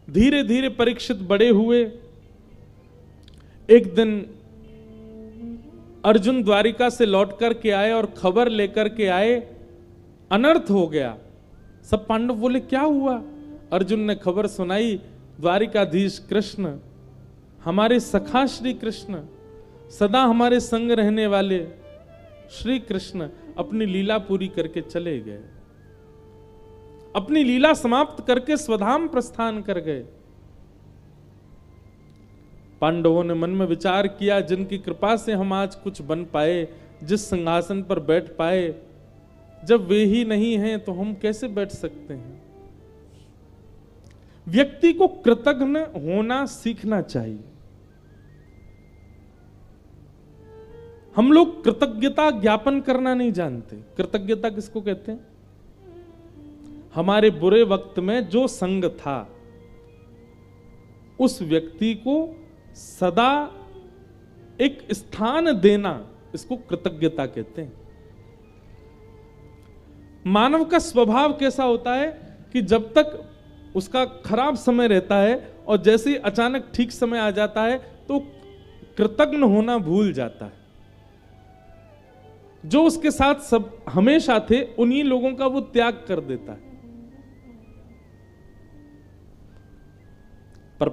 धीरे धीरे परीक्षित बड़े हुए। एक दिन अर्जुन द्वारिका से लौट कर के आए और खबर लेकर के आए, अनर्थ हो गया। सब पांडव बोले क्या हुआ? अर्जुन ने खबर सुनाई, द्वारिकाधीश कृष्ण, हमारे सखा श्री कृष्ण, सदा हमारे संग रहने वाले श्री कृष्ण अपनी लीला पूरी करके चले गए। अपनी लीला समाप्त करके स्वधाम प्रस्थान कर गए। पांडवों ने मन में विचार किया, जिनकी कृपा से हम आज कुछ बन पाए, जिस सिंहासन पर बैठ पाए, जब वे ही नहीं हैं तो हम कैसे बैठ सकते हैं। व्यक्ति को कृतज्ञ होना सीखना चाहिए। हम लोग कृतज्ञता ज्ञापन करना नहीं जानते। कृतज्ञता किसको कहते हैं? हमारे बुरे वक्त में जो संग था उस व्यक्ति को सदा एक स्थान देना, इसको कृतज्ञता कहते हैं। मानव का स्वभाव कैसा होता है कि जब तक उसका खराब समय रहता है और जैसे ही अचानक ठीक समय आ जाता है तो कृतज्ञ होना भूल जाता है। जो उसके साथ सब हमेशा थे उन्हीं लोगों का वो त्याग कर देता है। पर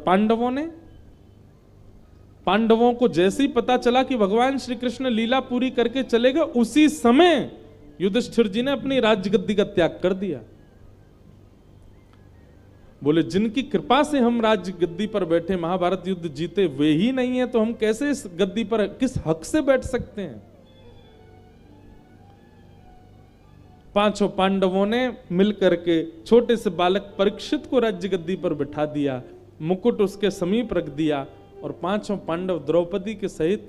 पांडवों को जैसे ही पता चला कि भगवान श्री कृष्ण लीला पूरी करके चले गए, उसी समय युधिष्ठिर जी ने अपनी राज्य गद्दी का त्याग कर दिया। बोले जिनकी कृपा से हम राज्य गद्दी पर बैठे, महाभारत युद्ध जीते, वे ही नहीं है तो हम कैसे इस गद्दी पर किस हक से बैठ सकते हैं। पांचों पांडवों ने मिलकर के छोटे से बालक परीक्षित को राज्य गद्दी पर बिठा दिया, मुकुट उसके समीप रख दिया और पांचों पांडव द्रौपदी के सहित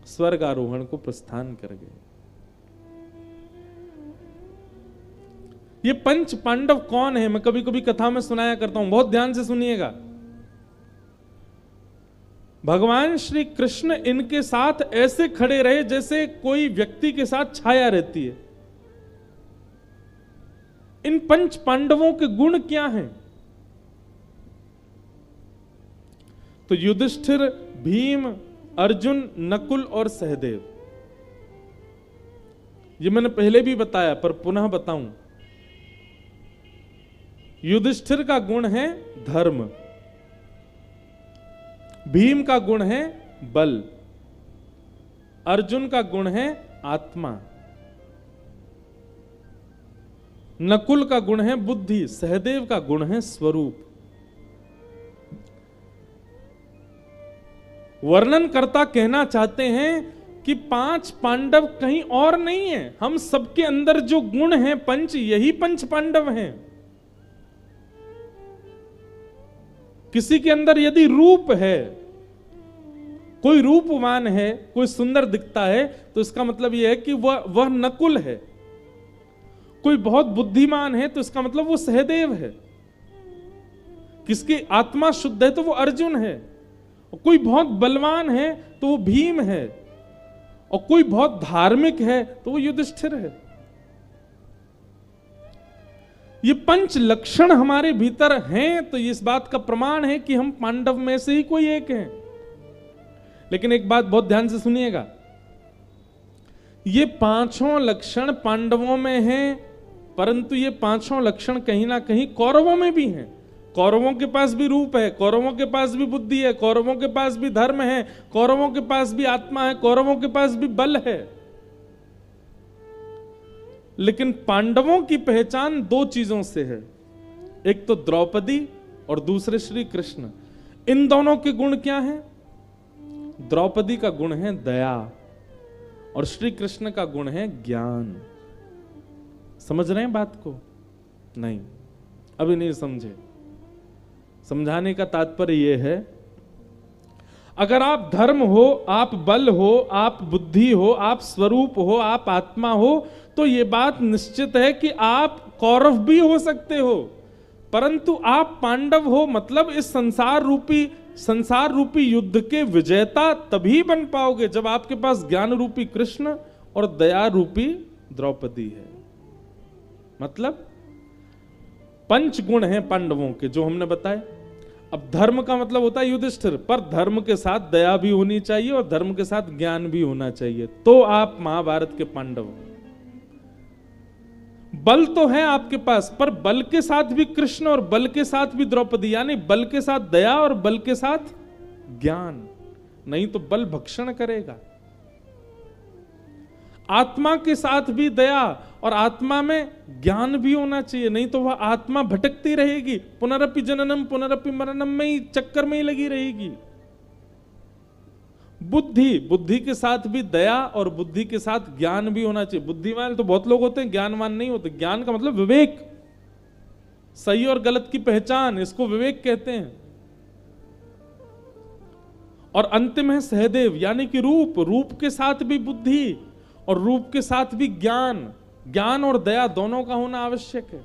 स्वर्ग आरोहण को प्रस्थान कर गए। ये पंच पांडव कौन है? मैं कभी कभी कथा में सुनाया करता हूं, बहुत ध्यान से सुनिएगा। भगवान श्री कृष्ण इनके साथ ऐसे खड़े रहे जैसे कोई व्यक्ति के साथ छाया रहती है। इन पंच पांडवों के गुण क्या हैं? तो युधिष्ठिर, भीम, अर्जुन, नकुल और सहदेव, ये मैंने पहले भी बताया पर पुनः बताऊं। युधिष्ठिर का गुण है धर्म, भीम का गुण है बल, अर्जुन का गुण है आत्मा, नकुल का गुण है बुद्धि, सहदेव का गुण है स्वरूप। वर्णनकर्ता कहना चाहते हैं कि पांच पांडव कहीं और नहीं है, हम सबके अंदर जो गुण हैं पंच, यही पंच पांडव हैं। किसी के अंदर यदि रूप है, कोई रूपवान है, कोई सुंदर दिखता है, तो इसका मतलब यह है कि वह नकुल है। कोई बहुत बुद्धिमान है तो इसका मतलब वो सहदेव है। किसकी आत्मा शुद्ध है तो वो अर्जुन है। और कोई बहुत बलवान है तो वो भीम है, और कोई बहुत धार्मिक है तो वो युधिष्ठिर है। ये पंच लक्षण हमारे भीतर हैं, तो इस बात का प्रमाण है कि हम पांडव में से ही कोई एक हैं। लेकिन एक बात बहुत ध्यान से सुनिएगा, ये पांचों लक्षण पांडवों में हैं, परंतु ये पांचों लक्षण कहीं ना कहीं कौरवों में भी हैं। कौरवों के पास भी रूप है, कौरवों के पास भी बुद्धि है, कौरवों के पास भी धर्म है, कौरवों के पास भी आत्मा है, कौरवों के पास भी बल है। लेकिन पांडवों की पहचान दो चीजों से है, एक तो द्रौपदी और दूसरे श्री कृष्ण। इन दोनों के गुण क्या हैं? द्रौपदी का गुण है दया और श्री कृष्ण का गुण है ज्ञान। समझ रहे हैं बात को? नहीं, अभी नहीं समझे। समझाने का तात्पर्य यह है, अगर आप धर्म हो, आप बल हो, आप बुद्धि हो, आप स्वरूप हो, आप आत्मा हो, तो यह बात निश्चित है कि आप कौरव भी हो सकते हो, परंतु आप पांडव हो, मतलब इस संसार रूपी युद्ध के विजेता तभी बन पाओगे जब आपके पास ज्ञान रूपी कृष्ण और दया रूपी द्रौपदी है। मतलब पंच गुण हैं पांडवों के जो हमने बताए। अब धर्म का मतलब होता है युधिष्ठिर, पर धर्म के साथ दया भी होनी चाहिए और धर्म के साथ ज्ञान भी होना चाहिए, तो आप महाभारत के पांडव हो। बल तो है आपके पास, पर बल के साथ भी कृष्ण और बल के साथ भी द्रौपदी, यानी बल के साथ दया और बल के साथ ज्ञान, नहीं तो बल भक्षण करेगा। आत्मा के साथ भी दया और आत्मा में ज्ञान भी होना चाहिए, नहीं तो वह आत्मा भटकती रहेगी, पुनरपि जननम पुनरपि मरणम में ही, चक्कर में ही लगी रहेगी। बुद्धि के साथ भी दया और बुद्धि के साथ ज्ञान भी होना चाहिए। बुद्धिमान तो बहुत लोग होते हैं, ज्ञानवान नहीं होते। ज्ञान का मतलब विवेक, सही और गलत की पहचान, इसको विवेक कहते हैं। और अंतिम है सहदेव, यानी कि रूप के साथ भी बुद्धि और रूप के साथ भी ज्ञान और दया दोनों का होना आवश्यक है।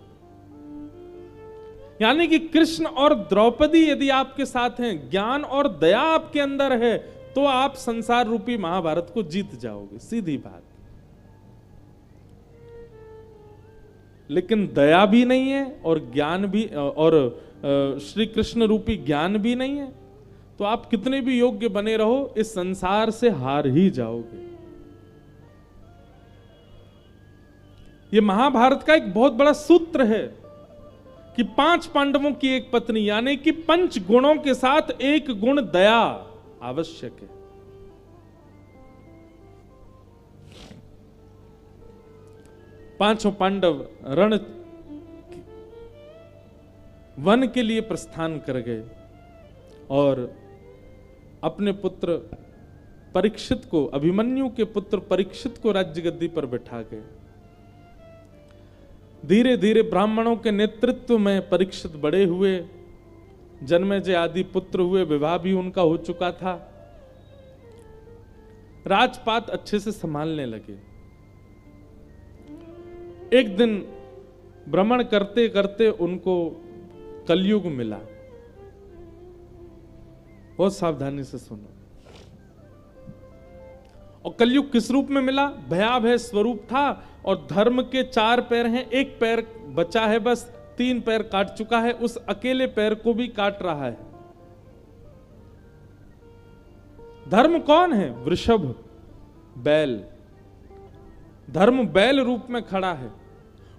यानी कि कृष्ण और द्रौपदी यदि आपके साथ हैं, ज्ञान और दया आपके अंदर है, तो आप संसार रूपी महाभारत को जीत जाओगे, सीधी बात। लेकिन दया भी नहीं है और ज्ञान भी, और श्री कृष्ण रूपी ज्ञान भी नहीं है, तो आप कितने भी योग्य बने रहो, इस संसार से हार ही जाओगे। यह महाभारत का एक बहुत बड़ा सूत्र है कि 5 पांडवों की एक पत्नी, यानी कि 5 गुणों के साथ एक गुण दया आवश्यक है। पांचों पांडव वन के लिए प्रस्थान कर गए और अपने पुत्र परीक्षित को, अभिमन्यु के पुत्र परीक्षित को राज्य गद्दी पर बैठा गए। धीरे धीरे ब्राह्मणों के नेतृत्व में परीक्षित बड़े हुए, जन्मेजय आदि पुत्र हुए, विवाह भी उनका हो चुका था, राजपाट अच्छे से संभालने लगे। एक दिन भ्रमण करते करते उनको कलयुग मिला। बहुत सावधानी से सुनो। और कलयुग किस रूप में मिला? भयाभय स्वरूप था और धर्म के 4 पैर हैं, 1 पैर बचा है, बस 3 पैर काट चुका है, उस अकेले पैर को भी काट रहा है। धर्म कौन है? वृषभ, बैल। धर्म बैल रूप में खड़ा है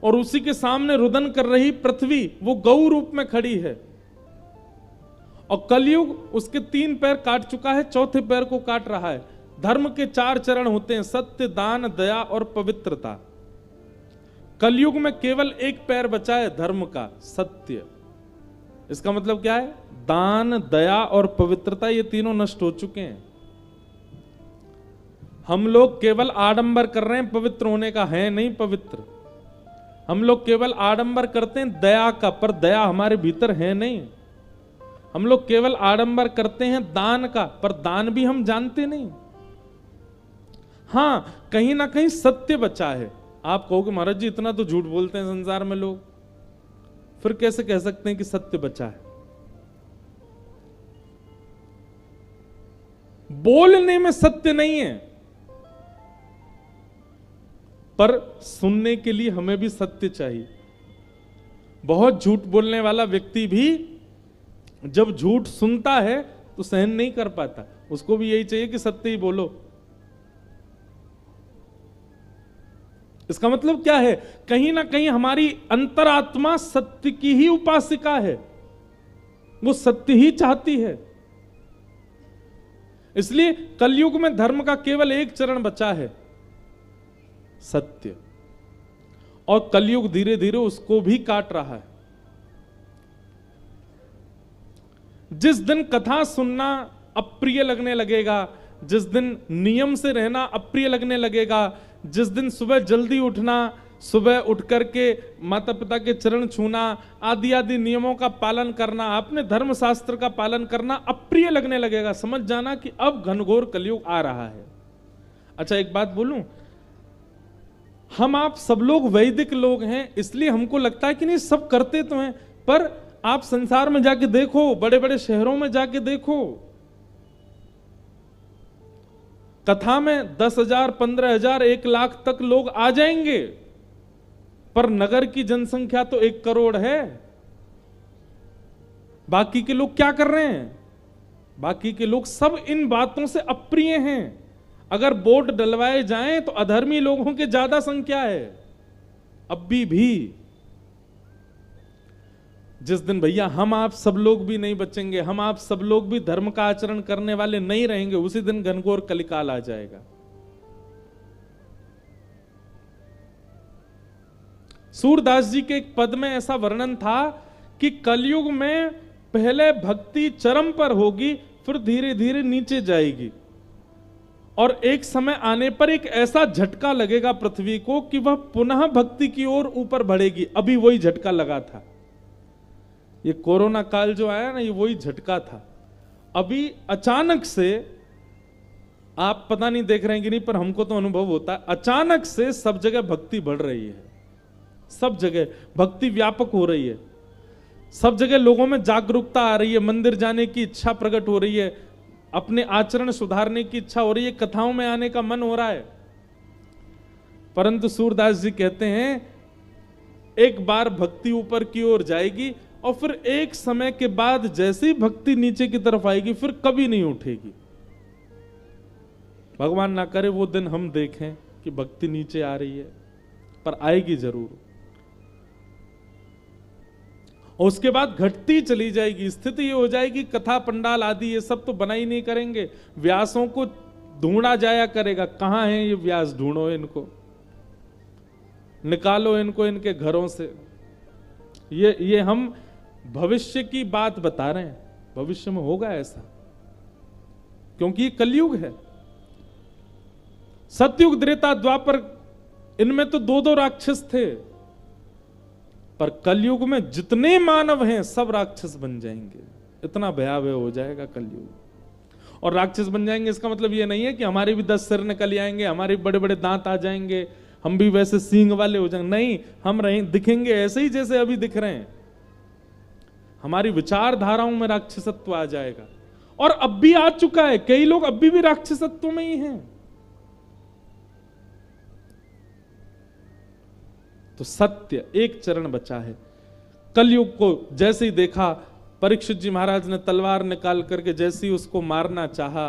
और उसी के सामने रुदन कर रही पृथ्वी वो गौ रूप में खड़ी है। और कलयुग उसके 3 पैर काट चुका है, 4थे पैर को काट रहा है। धर्म के 4 चरण होते हैं, सत्य, दान, दया और पवित्रता। कलयुग में केवल 1 पैर बचा है धर्म का, सत्य। इसका मतलब क्या है? दान, दया और पवित्रता ये तीनों नष्ट हो चुके हैं। हम लोग केवल आडंबर कर रहे हैं पवित्र होने का, है नहीं पवित्र। हम लोग केवल आडंबर करते हैं दया का, पर दया हमारे भीतर है नहीं। हम लोग केवल आडंबर करते हैं दान का, पर दान भी हम जानते नहीं। हां, कहीं ना कहीं सत्य बचा है। आप कहोगे महाराज जी इतना तो झूठ बोलते हैं संसार में लोग, फिर कैसे कह सकते हैं कि सत्य बचा है? बोलने में सत्य नहीं है, पर सुनने के लिए हमें भी सत्य चाहिए। बहुत झूठ बोलने वाला व्यक्ति भी जब झूठ सुनता है तो सहन नहीं कर पाता, उसको भी यही चाहिए कि सत्य ही बोलो। इसका मतलब क्या है? कहीं ना कहीं हमारी अंतरात्मा सत्य की ही उपासिका है, वो सत्य ही चाहती है। इसलिए कलयुग में धर्म का केवल 1 चरण बचा है, सत्य। और कलयुग धीरे धीरे उसको भी काट रहा है। जिस दिन कथा सुनना अप्रिय लगने लगेगा, जिस दिन नियम से रहना अप्रिय लगने लगेगा, जिस दिन सुबह जल्दी उठना, सुबह उठ करके माता पिता के चरण छूना आदि आदि नियमों का पालन करना, अपने धर्म शास्त्र का पालन करना अप्रिय लगने लगेगा, समझ जाना कि अब घनघोर कलयुग आ रहा है। अच्छा एक बात बोलूं, हम आप सब लोग वैदिक लोग हैं, इसलिए हमको लगता है कि नहीं सब करते तो हैं, पर आप संसार में जाके देखो, बड़े बड़े शहरों में जाके देखो, कथा में 10,000, 15,000, 1 लाख तक लोग आ जाएंगे, पर नगर की जनसंख्या तो 1 करोड़ है। बाकी के लोग क्या कर रहे हैं? बाकी के लोग सब इन बातों से अप्रिय हैं। अगर बोर्ड डलवाए जाएं तो अधर्मी लोगों की ज्यादा संख्या है अभी भी। जिस दिन भैया हम आप सब लोग भी नहीं बचेंगे, हम आप सब लोग भी धर्म का आचरण करने वाले नहीं रहेंगे, उसी दिन घनघोर कलिकाल आ जाएगा। सूरदास जी के एक पद में ऐसा वर्णन था कि कलयुग में पहले भक्ति चरम पर होगी, फिर धीरे धीरे नीचे जाएगी, और एक समय आने पर एक ऐसा झटका लगेगा पृथ्वी को कि वह पुनः भक्ति की ओर ऊपर बढ़ेगी। अभी वही झटका लगा था, ये कोरोना काल जो आया ना, ये वही झटका था। अभी अचानक से, आप पता नहीं देख रहे हैं कि नहीं, पर हमको तो अनुभव होता है, अचानक से सब जगह भक्ति बढ़ रही है, सब जगह भक्ति व्यापक हो रही है, सब जगह लोगों में जागरूकता आ रही है, मंदिर जाने की इच्छा प्रकट हो रही है, अपने आचरण सुधारने की इच्छा हो रही है, कथाओं में आने का मन हो रहा है। परंतु सूरदास जी कहते हैं एक बार भक्ति ऊपर की ओर जाएगी और फिर एक समय के बाद जैसे ही भक्ति नीचे की तरफ आएगी फिर कभी नहीं उठेगी। भगवान ना करे वो दिन हम देखें कि भक्ति नीचे आ रही है, पर आएगी जरूर। और उसके बाद घटती चली जाएगी। स्थिति ये हो जाएगी, कथा पंडाल आदि ये सब तो बना ही नहीं करेंगे, व्यासों को ढूंढा जाया करेगा। कहां है ये व्यास? ढूंढो इनको, निकालो इनको इनके घरों से। ये हम भविष्य की बात बता रहे हैं, भविष्य में होगा ऐसा, क्योंकि ये कलयुग है। सतयुग, त्रेता, द्वापर, इनमें तो 2-2 राक्षस थे, पर कलयुग में जितने मानव हैं सब राक्षस बन जाएंगे। इतना भयावह हो जाएगा कलयुग। और राक्षस बन जाएंगे इसका मतलब ये नहीं है कि हमारे भी 10 सिर निकल आएंगे, हमारे बड़े बड़े दांत आ जाएंगे, हम भी वैसे सींग वाले हो जाएंगे। नहीं, हम दिखेंगे ऐसे ही जैसे अभी दिख रहे हैं। हमारी विचारधाराओं में राक्षसत्व आ जाएगा, और अब भी आ चुका है। कई लोग अभी भी राक्षसत्व में ही हैं। तो सत्य एक चरण बचा है। कलयुग को जैसे ही देखा, परीक्षित जी महाराज ने तलवार निकाल करके जैसे ही उसको मारना चाहा,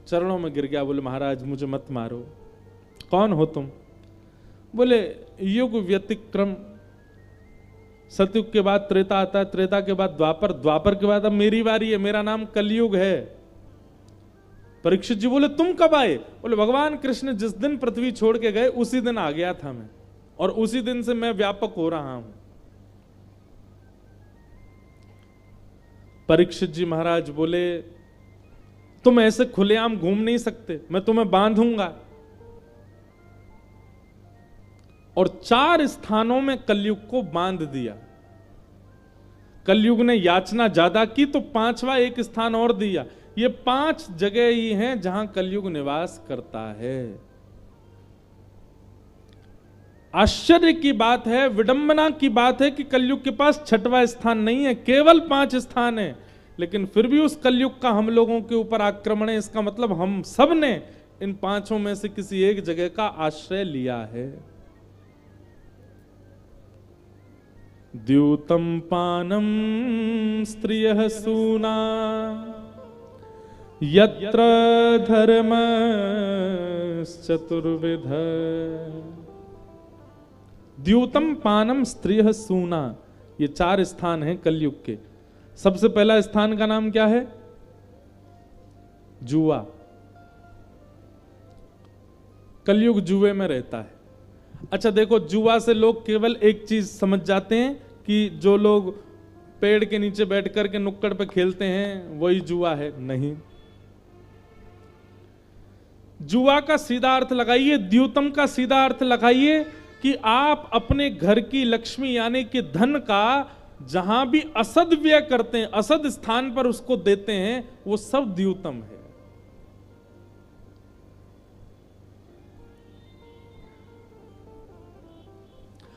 चरणों में गिर गया। बोले महाराज मुझे मत मारो। कौन हो तुम? बोले युग व्यतिक्रम, सतयुग के बाद त्रेता आता है, त्रेता के बाद द्वापर, द्वापर के बाद अब मेरी बारी है, मेरा नाम कलयुग है। परीक्षित जी बोले तुम कब आए? बोले भगवान कृष्ण जिस दिन पृथ्वी छोड़ के गए उसी दिन आ गया था मैं, और उसी दिन से मैं व्यापक हो रहा हूं। परीक्षित जी महाराज बोले तुम ऐसे खुलेआम घूम नहीं सकते, मैं तुम्हें बांधूंगा। और 4 स्थानों में कलयुग को बांध दिया। कलयुग ने याचना ज्यादा की तो 5वां एक स्थान और दिया। ये 5 जगह ही हैं जहां कलयुग निवास करता है। आश्चर्य की बात है, विडंबना की बात है कि कलयुग के पास 6वां स्थान नहीं है, केवल 5 स्थान है। लेकिन फिर भी उस कलयुग का हम लोगों के ऊपर आक्रमण है। इसका मतलब हम सब ने इन 5 में से किसी एक जगह का आश्रय लिया है। द्यूतम पानम स्त्रियः सूना यत्र धर्मश्चतुर्विध। द्यूतम पानम स्त्रियः सूना, ये 4 स्थान हैं कलयुग के। सबसे पहला स्थान का नाम क्या है? जुआ। कलयुग जुए में रहता है। अच्छा देखो, जुआ से लोग केवल एक चीज समझ जाते हैं कि जो लोग पेड़ के नीचे बैठ करके नुक्कड़ पे खेलते हैं वही जुआ है। नहीं, जुआ का सीधा अर्थ लगाइए, द्यूतम का सीधा अर्थ लगाइए कि आप अपने घर की लक्ष्मी यानी कि धन का जहां भी असद व्यय करते हैं, असद स्थान पर उसको देते हैं, वो सब द्यूतम है।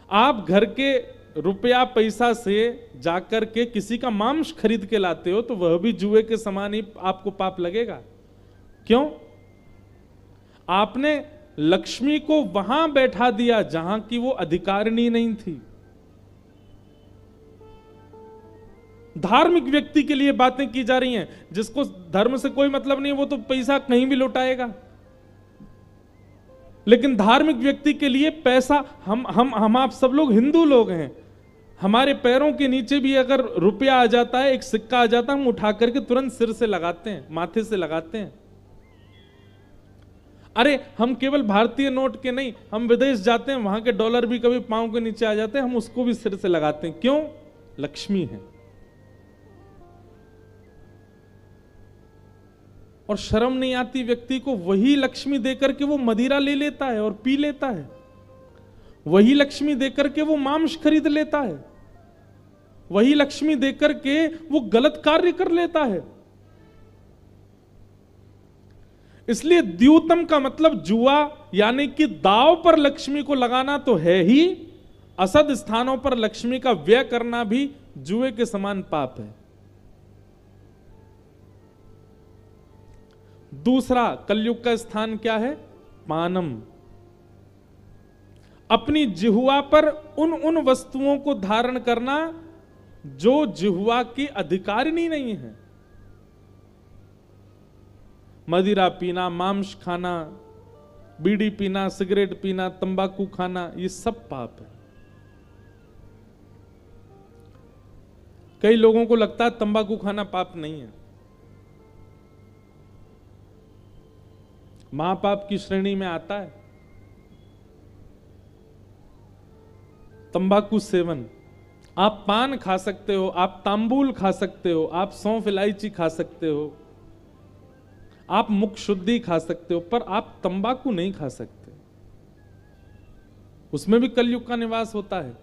आप घर के रुपया पैसा से जाकर के किसी का मांस खरीद के लाते हो तो वह भी जुए के समान ही आपको पाप लगेगा। क्यों? आपने लक्ष्मी को वहां बैठा दिया जहां की वो अधिकारिणी नहीं थी। धार्मिक व्यक्ति के लिए बातें की जा रही हैं, जिसको धर्म से कोई मतलब नहीं, वो तो पैसा कहीं भी लौटाएगा। लेकिन धार्मिक व्यक्ति के लिए पैसा, हम आप सब लोग हिंदू लोग हैं, हमारे पैरों के नीचे भी अगर रुपया आ जाता है, एक सिक्का आ जाता है, हम उठा करके तुरंत सिर से लगाते हैं, माथे से लगाते हैं। अरे हम केवल भारतीय नोट के नहीं, हम विदेश जाते हैं, वहां के डॉलर भी कभी पांव के नीचे आ जाते हैं, हम उसको भी सिर से लगाते हैं। क्यों? लक्ष्मी है। और शर्म नहीं आती व्यक्ति को, वही लक्ष्मी देकर के वो मदिरा ले लेता है और पी लेता है, वही लक्ष्मी देकर के वो मांस खरीद लेता है, वही लक्ष्मी देकर के वो गलत कार्य कर लेता है। इसलिए द्यूतम का मतलब जुआ यानी कि दांव पर लक्ष्मी को लगाना तो है ही, असद स्थानों पर लक्ष्मी का व्यय करना भी जुए के समान पाप है। दूसरा कलयुग का स्थान क्या है? पानम। अपनी जिह्वा पर उन वस्तुओं को धारण करना जो जिह्वा की अधिकारिणी नहीं है। मदिरा पीना, मांस खाना, बीड़ी पीना, सिगरेट पीना, तंबाकू खाना, ये सब पाप है। कई लोगों को लगता है तंबाकू खाना पाप नहीं है। महापाप की श्रेणी में आता है तंबाकू सेवन। आप पान खा सकते हो, आप तांबूल खा सकते हो, आप सौंफ इलायची खा सकते हो, आप मुख शुद्धि खा सकते हो, पर आप तंबाकू नहीं खा सकते। उसमें भी कलयुग का निवास होता है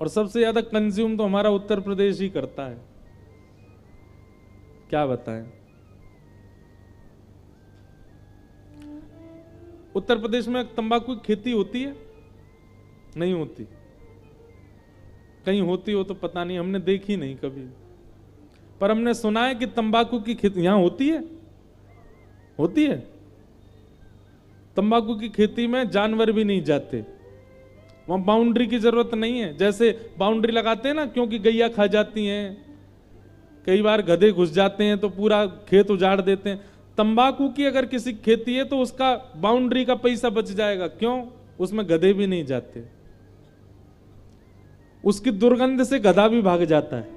और सबसे ज्यादा कंज्यूम तो हमारा उत्तर प्रदेश ही करता है। क्या बताएं? उत्तर प्रदेश में तंबाकू की खेती होती है? नहीं होती। कहीं होती हो तो पता नहीं, हमने देखी नहीं कभी, पर हमने सुना है कि तंबाकू की खेती यहां होती है। होती है। तंबाकू की खेती में जानवर भी नहीं जाते, वहां बाउंड्री की जरूरत नहीं है। जैसे बाउंड्री लगाते हैं ना, क्योंकि गैया खा जाती हैं, कई बार गधे घुस जाते हैं तो पूरा खेत उजाड़ देते हैं। तंबाकू की अगर किसी खेती है तो उसका बाउंड्री का पैसा बच जाएगा। क्यों? उसमें गधे भी नहीं जाते, उसकी दुर्गंध से गधा भी भाग जाता है।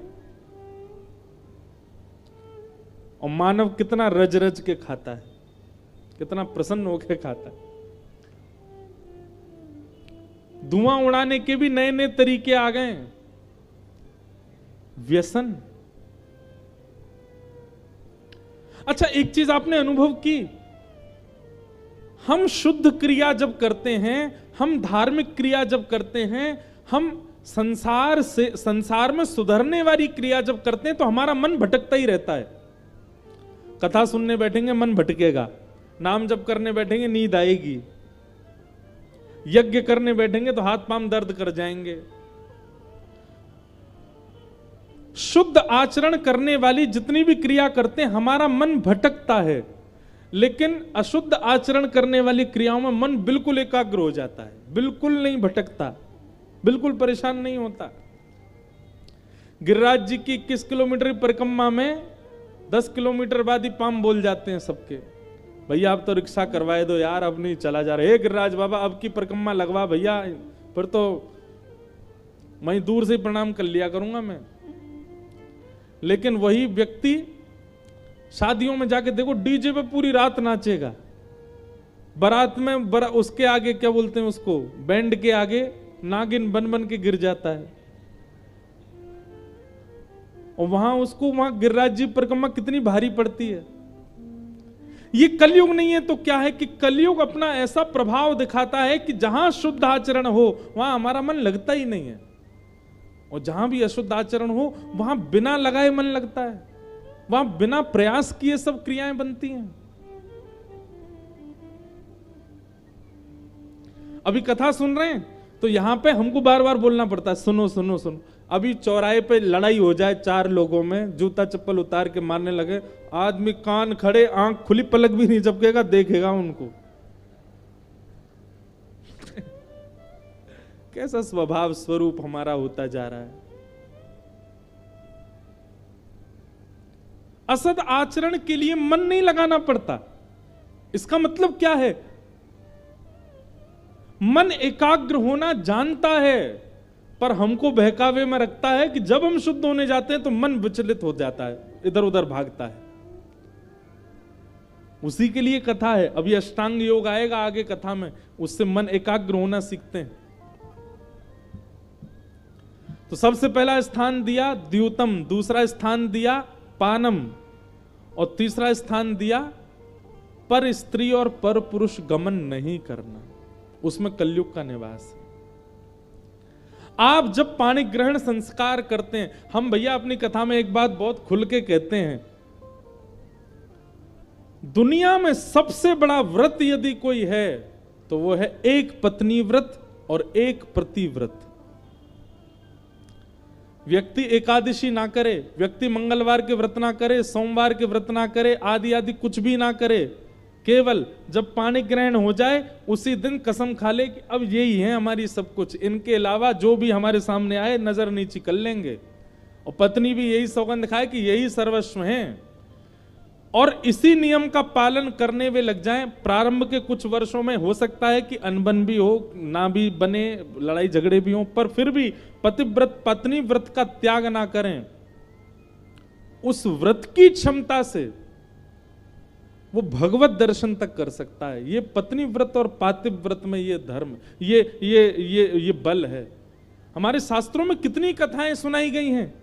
और मानव कितना रज रज के खाता है, कितना प्रसन्न होकर खाता है। धुआं उड़ाने के भी नए नए तरीके आ गए हैं। व्यसन। अच्छा, एक चीज आपने अनुभव की, हम शुद्ध क्रिया जब करते हैं, हम धार्मिक क्रिया जब करते हैं, हम संसार में सुधरने वाली क्रिया जब करते हैं तो हमारा मन भटकता ही रहता है। कथा सुनने बैठेंगे मन भटकेगा, नाम जप करने बैठेंगे नींद आएगी, यज्ञ करने बैठेंगे तो हाथ पांव दर्द कर जाएंगे। शुद्ध आचरण करने वाली जितनी भी क्रिया करते हैं हमारा मन भटकता है, लेकिन अशुद्ध आचरण करने वाली क्रियाओं में मन बिल्कुल एकाग्र हो जाता है, बिल्कुल नहीं भटकता, बिल्कुल परेशान नहीं होता। गिरिराज जी की 21 किलोमीटर की परिक्रमा में 10 किलोमीटर बाद ही पाम बोल जाते हैं सबके, भैया अब तो रिक्शा करवाए दो यार, अब नहीं चला जा रहा है। गिरिराज बाबा अब की परिक्रमा लगवा भैया, फिर तो मैं दूर से प्रणाम कर लिया करूंगा मैं। लेकिन वही व्यक्ति शादियों में जाके देखो, डीजे पे पूरी रात नाचेगा, बारात में उसके आगे क्या बोलते हैं उसको, बैंड के आगे नागिन बन बन के गिर जाता है। और वहां गिरिराज जी परिक्रमा कितनी भारी पड़ती है। ये कलयुग नहीं है तो क्या है कि कलयुग अपना ऐसा प्रभाव दिखाता है कि जहां शुद्ध आचरण हो वहां हमारा मन लगता ही नहीं है, और जहां भी अशुद्ध आचरण हो वहां बिना लगाए मन लगता है, वहां बिना प्रयास किए सब क्रियाएं बनती हैं। अभी कथा सुन रहे हैं तो यहां पे हमको बार बार बोलना पड़ता है, सुनो सुनो सुनो। अभी चौराहे पे लड़ाई हो जाए 4 लोगों में, जूता चप्पल उतार के मारने लगे, आदमी कान खड़े, आंख खुली, पलक भी नहीं झपकेगा, देखेगा उनको। कैसा स्वभाव स्वरूप हमारा होता जा रहा है। असद आचरण के लिए मन नहीं लगाना पड़ता। इसका मतलब क्या है? मन एकाग्र होना जानता है, पर हमको बहकावे में रखता है कि जब हम शुद्ध होने जाते हैं तो मन विचलित हो जाता है, इधर उधर भागता है। उसी के लिए कथा है। अभी अष्टांग योग आएगा आगे कथा में, उससे मन एकाग्र होना सीखते हैं। तो सबसे पहला स्थान दिया द्यूतम, दूसरा स्थान दिया पानम, और तीसरा स्थान दिया पर स्त्री और पर पुरुष गमन नहीं करना। उसमें कलयुग का निवास है। आप जब पाणी ग्रहण संस्कार करते हैं, हम भैया अपनी कथा में एक बात बहुत खुल के कहते हैं, दुनिया में सबसे बड़ा व्रत यदि कोई है तो वो है एक पत्नी व्रत और एक प्रतिव्रत। व्यक्ति एकादशी ना करे, व्यक्ति मंगलवार के व्रत ना करे, सोमवार के व्रत ना करे, आदि आदि कुछ भी ना करे, केवल जब पाणी ग्रहण हो जाए उसी दिन कसम खा ले कि अब यही है हमारी सब कुछ, इनके अलावा जो भी हमारे सामने आए नजर नीची कर लेंगे। और पत्नी भी यही सौगंध खाए कि यही सर्वस्व है, और इसी नियम का पालन करने वे लग जाएं। प्रारंभ के कुछ वर्षों में हो सकता है कि अनबन भी हो, ना भी बने, लड़ाई झगड़े भी हो, पर फिर भी पतिव्रत पत्नी व्रत का त्याग ना करें। उस व्रत की क्षमता से वो भगवत दर्शन तक कर सकता है। ये पत्नी व्रत और पातिव्रत व्रत में ये धर्म, ये बल है। हमारे शास्त्रों में कितनी कथाएं सुनाई गई हैं।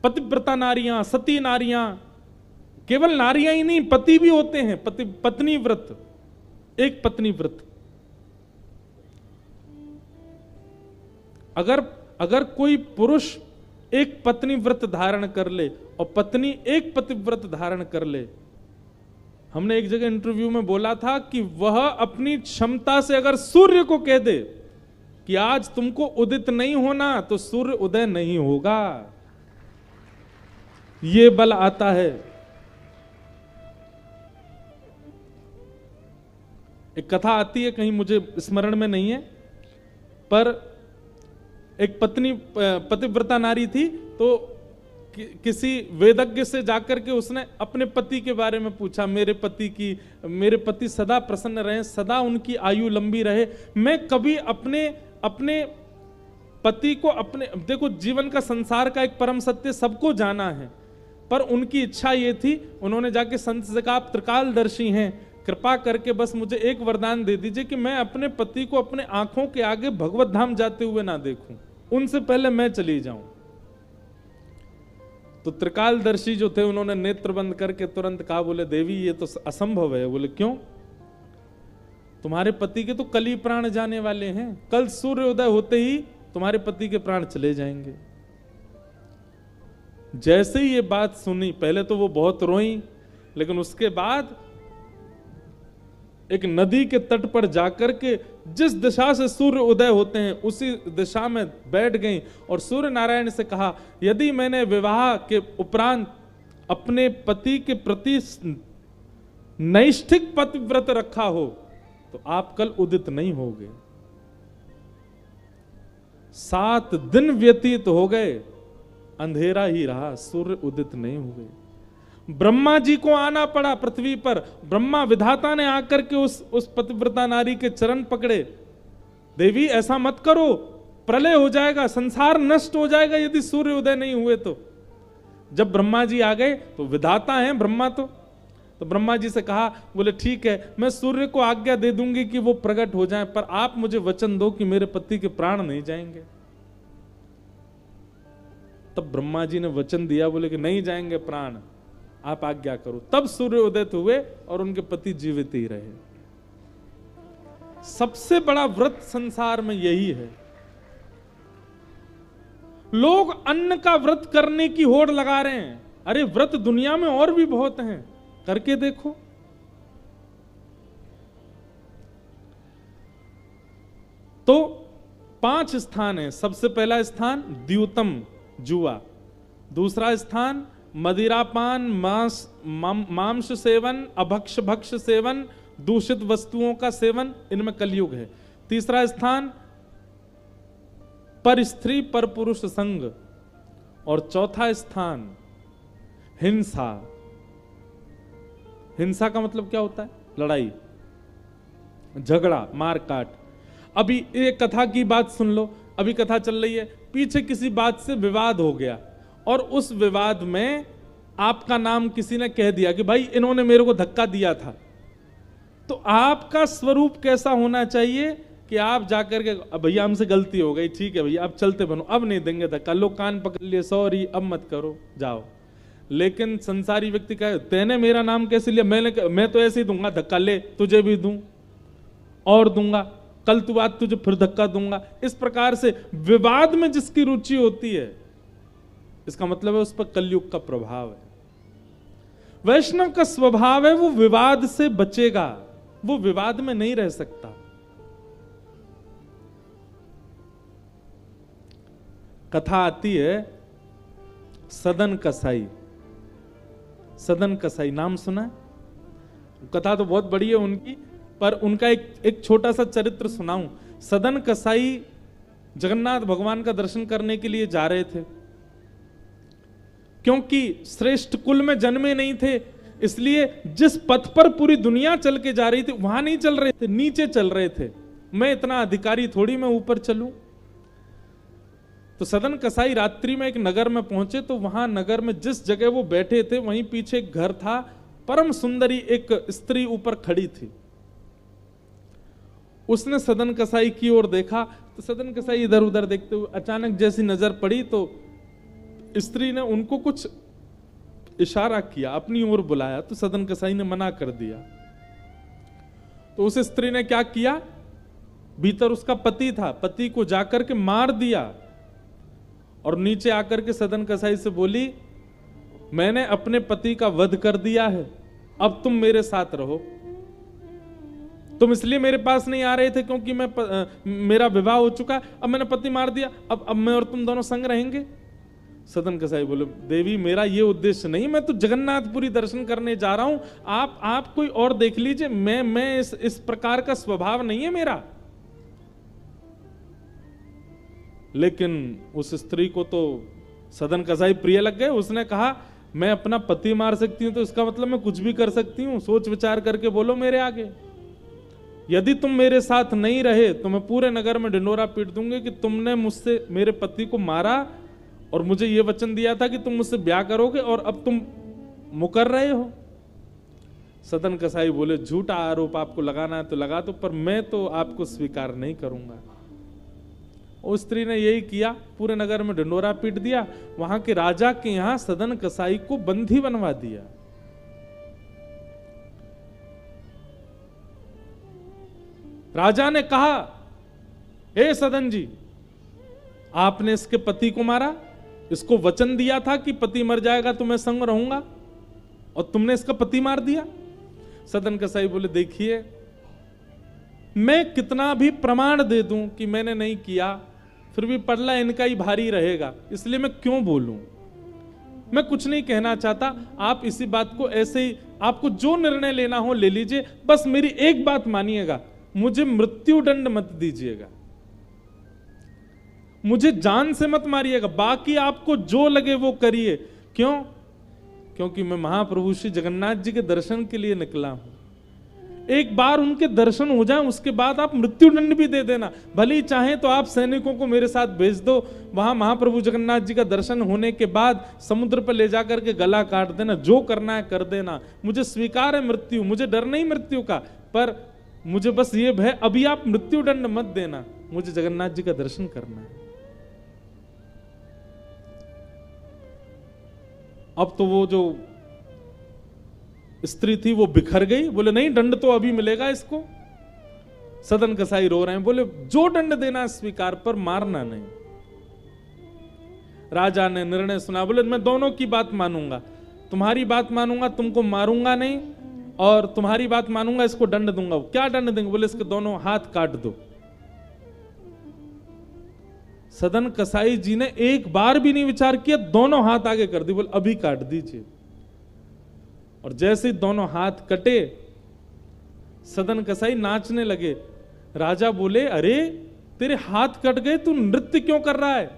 पतिव्रता नारियां, सती नारियां, केवल नारियां ही नहीं, पति भी होते हैं। पत्नी व्रत, एक पत्नी व्रत। अगर कोई पुरुष एक पत्नी व्रत धारण कर ले और पत्नी एक पतिव्रत धारण कर ले, हमने एक जगह इंटरव्यू में बोला था कि वह अपनी क्षमता से अगर सूर्य को कह दे कि आज तुमको उदित नहीं होना, तो सूर्य उदय नहीं होगा। ये बल आता है। एक कथा आती है, कहीं मुझे स्मरण में नहीं है, पर एक पतिव्रता नारी थी, तो किसी वेदज्ञ से जाकर के उसने अपने पति के बारे में पूछा, मेरे पति सदा प्रसन्न रहे, सदा उनकी आयु लंबी रहे, मैं कभी अपने पति को देखो जीवन का संसार का एक परम सत्य सबको जाना है, पर उनकी इच्छा ये थी, उन्होंने जाके संत से कहा, आप त्रिकालदर्शी हैं, कृपा करके बस मुझे एक वरदान दे दीजिए कि मैं अपने पति को अपने आंखों के आगे भगवत धाम जाते हुए ना देखूं, उनसे पहले मैं चली जाऊं। तो त्रिकालदर्शी जो थे उन्होंने नेत्र बंद करके तुरंत कहा, बोले देवी ये तो असंभव है। बोले क्यों? तुम्हारे पति के तो कल ही प्राण जाने वाले हैं, कल सूर्योदय होते ही तुम्हारे पति के प्राण चले जाएंगे। जैसे ही ये बात सुनी, पहले तो वो बहुत रोई, लेकिन उसके बाद एक नदी के तट पर जाकर के जिस दिशा से सूर्य उदय होते हैं उसी दिशा में बैठ गई और सूर्य नारायण से कहा, यदि मैंने विवाह के उपरांत अपने पति के प्रति नैष्ठिक पतिव्रत रखा हो तो आप कल उदित नहीं होगे। 7 दिन व्यतीत हो गए, अंधेरा ही रहा, सूर्य उदित नहीं हुए। ब्रह्मा जी को आना पड़ा पृथ्वी पर। ब्रह्मा विधाता ने आकर के उस पतिव्रता नारी के चरण पकड़े, देवी ऐसा मत करो, प्रलय हो जाएगा, संसार नष्ट हो जाएगा यदि सूर्य उदय नहीं हुए तो। जब ब्रह्मा जी आ गए तो विधाता हैं ब्रह्मा, तो ब्रह्मा जी से कहा, बोले ठीक है, मैं सूर्य को आज्ञा दे दूंगी कि वो प्रकट हो जाएं, पर आप मुझे वचन दो कि मेरे पति के प्राण नहीं जाएंगे। तब ब्रह्मा जी ने वचन दिया, बोले कि नहीं जाएंगे प्राण, आप आज्ञा करो। तब सूर्य उदित हुए और उनके पति जीवित ही रहे। सबसे बड़ा व्रत संसार में यही है। लोग अन्न का व्रत करने की होड़ लगा रहे हैं। अरे व्रत दुनिया में और भी बहुत हैं, करके देखो। तो 5 स्थान है। सबसे पहला स्थान द्यूतम, जुआ। दूसरा स्थान मदिरापान, मांस सेवन, अभक्ष भक्ष सेवन, दूषित वस्तुओं का सेवन, इनमें कलयुग है। तीसरा स्थान पर स्त्री पर पुरुष संग, और चौथा स्थान हिंसा। हिंसा का मतलब क्या होता है? लड़ाई झगड़ा मारकाट। अभी एक कथा की बात सुन लो, अभी कथा चल रही है, पीछे किसी बात से विवाद हो गया और उस विवाद में आपका नाम किसी ने कह दिया कि भाई इन्होंने मेरे को धक्का दिया था। तो आपका स्वरूप कैसा होना चाहिए कि आप जाकर के, भैया हमसे गलती हो गई, ठीक है भैया अब चलते बनो, अब नहीं देंगे धक्का, लो कान पकड़ लिए, सॉरी अब मत करो, जाओ। लेकिन संसारी व्यक्ति कहे, तेने मेरा नाम कैसे लिया? मैं तो ऐसे ही दूंगा धक्का, ले तुझे भी दूं और दूंगा, कल तू बात तुझे फिर धक्का दूंगा। इस प्रकार से विवाद में जिसकी रुचि होती है, इसका मतलब है उस पर कलयुग का प्रभाव है। वैष्णव का स्वभाव है वो विवाद से बचेगा, वो विवाद में नहीं रह सकता। कथा आती है सदन कसाई। सदन कसाई नाम सुना है? कथा तो बहुत बड़ी है उनकी, पर उनका एक छोटा सा चरित्र सुनाऊं। सदन कसाई जगन्नाथ भगवान का दर्शन करने के लिए जा रहे थे। क्योंकि श्रेष्ठ कुल में जन्मे नहीं थे, इसलिए जिस पथ पर पूरी दुनिया चल के जा रही थी वहां नहीं चल रहे थे, नीचे चल रहे थे। मैं इतना अधिकारी थोड़ी मैं ऊपर चलूं। तो सदन कसाई रात्रि में एक नगर में पहुंचे, तो वहां नगर में जिस जगह वो बैठे थे वहीं पीछे एक घर था, परम सुंदरी एक स्त्री ऊपर खड़ी थी। उसने सदन कसाई की ओर देखा, तो सदन कसाई इधर उधर देखते हुए अचानक जैसी नजर पड़ी तो स्त्री ने उनको कुछ इशारा किया, अपनी ओर बुलाया, तो सदन कसाई ने मना कर दिया। तो उस स्त्री ने क्या किया, भीतर उसका पति था, पति को जाकर के मार दिया और नीचे आकर के सदन कसाई से बोली, मैंने अपने पति का वध कर दिया है, अब तुम मेरे साथ रहो। तुम इसलिए मेरे पास नहीं आ रहे थे क्योंकि मेरा विवाह हो चुका, अब मैंने पति मार दिया, अब मैं और तुम दोनों संग रहेंगे। सदन कसाई बोले, देवी मेरा ये उद्देश्य नहीं, मैं तो जगन्नाथपुरी दर्शन करने जा रहा हूं, आप कोई और देख लीजिए, मैं इस प्रकार का स्वभाव नहीं है मेरा। लेकिन उस स्त्री को तो सदन कसाई प्रिय लग गए। उसने कहा, मैं अपना पति मार सकती हूं तो इसका मतलब मैं कुछ भी कर सकती हूं, सोच विचार करके बोलो मेरे आगे। यदि तुम मेरे साथ नहीं रहे तो मैं पूरे नगर में ढिंडोरा पीट दूंगी कि तुमने मुझसे मेरे पति को मारा और मुझे यह वचन दिया था कि तुम मुझसे ब्याह करोगे और अब तुम मुकर रहे हो। सदन कसाई बोले, झूठा आरोप आपको लगाना है तो लगा दो, पर मैं तो आपको स्वीकार नहीं करूंगा। उस स्त्री ने यही किया, पूरे नगर में ढिंडोरा पीट दिया, वहां के राजा के यहां सदन कसाई को बंदी बनवा दिया। राजा ने कहा, हे सदन जी, आपने इसके पति को मारा, इसको वचन दिया था कि पति मर जाएगा तो मैं संग रहूंगा, और तुमने इसका पति मार दिया। सदन कसाई बोले, देखिए मैं कितना भी प्रमाण दे दूं कि मैंने नहीं किया, फिर भी पड़ला इनका ही भारी रहेगा, इसलिए मैं क्यों बोलूं। मैं कुछ नहीं कहना चाहता, आप इसी बात को ऐसे ही, आपको जो निर्णय लेना हो ले लीजिए, बस मेरी एक बात मानिएगा, मुझे मृत्यु दंड मत दीजिएगा, मुझे जान से मत मारिएगा, बाकी आपको जो लगे वो करिए। क्यों? क्योंकि मैं महाप्रभु श्री जगन्नाथ जी के दर्शन के लिए निकला हूं। एक बार उनके दर्शन हो जाए उसके बाद आप मृत्यु दंड भी दे देना, भले ही चाहे तो आप सैनिकों को मेरे साथ भेज दो, वहां महाप्रभु जगन्नाथ जी का दर्शन होने के बाद समुद्र पर ले जाकर के गला काट देना, जो करना है कर देना, मुझे स्वीकार है मृत्यु, मुझे डर नहीं मृत्यु का, पर मुझे बस ये भय, अभी आप मृत्यु दंड मत देना, मुझे जगन्नाथ जी का दर्शन करना है। अब तो वो जो स्त्री थी वो बिखर गई, बोले नहीं, दंड तो अभी मिलेगा इसको। सदन कसाई रो रहे हैं, बोले जो दंड देना स्वीकार, पर मारना नहीं। राजा ने निर्णय सुना, बोले मैं दोनों की बात मानूंगा, तुम्हारी बात मानूंगा, तुमको मारूंगा नहीं, और तुम्हारी बात मानूंगा, इसको दंड दूंगा। क्या दंड देंगे? बोले इसके दोनों हाथ काट दो। सदन कसाई जी ने एक बार भी नहीं विचार किया, दोनों हाथ आगे कर दी, बोले अभी काट दीजिए। और जैसे ही दोनों हाथ कटे, सदन कसाई नाचने लगे। राजा बोले, अरे तेरे हाथ कट गए, तू नृत्य क्यों कर रहा है?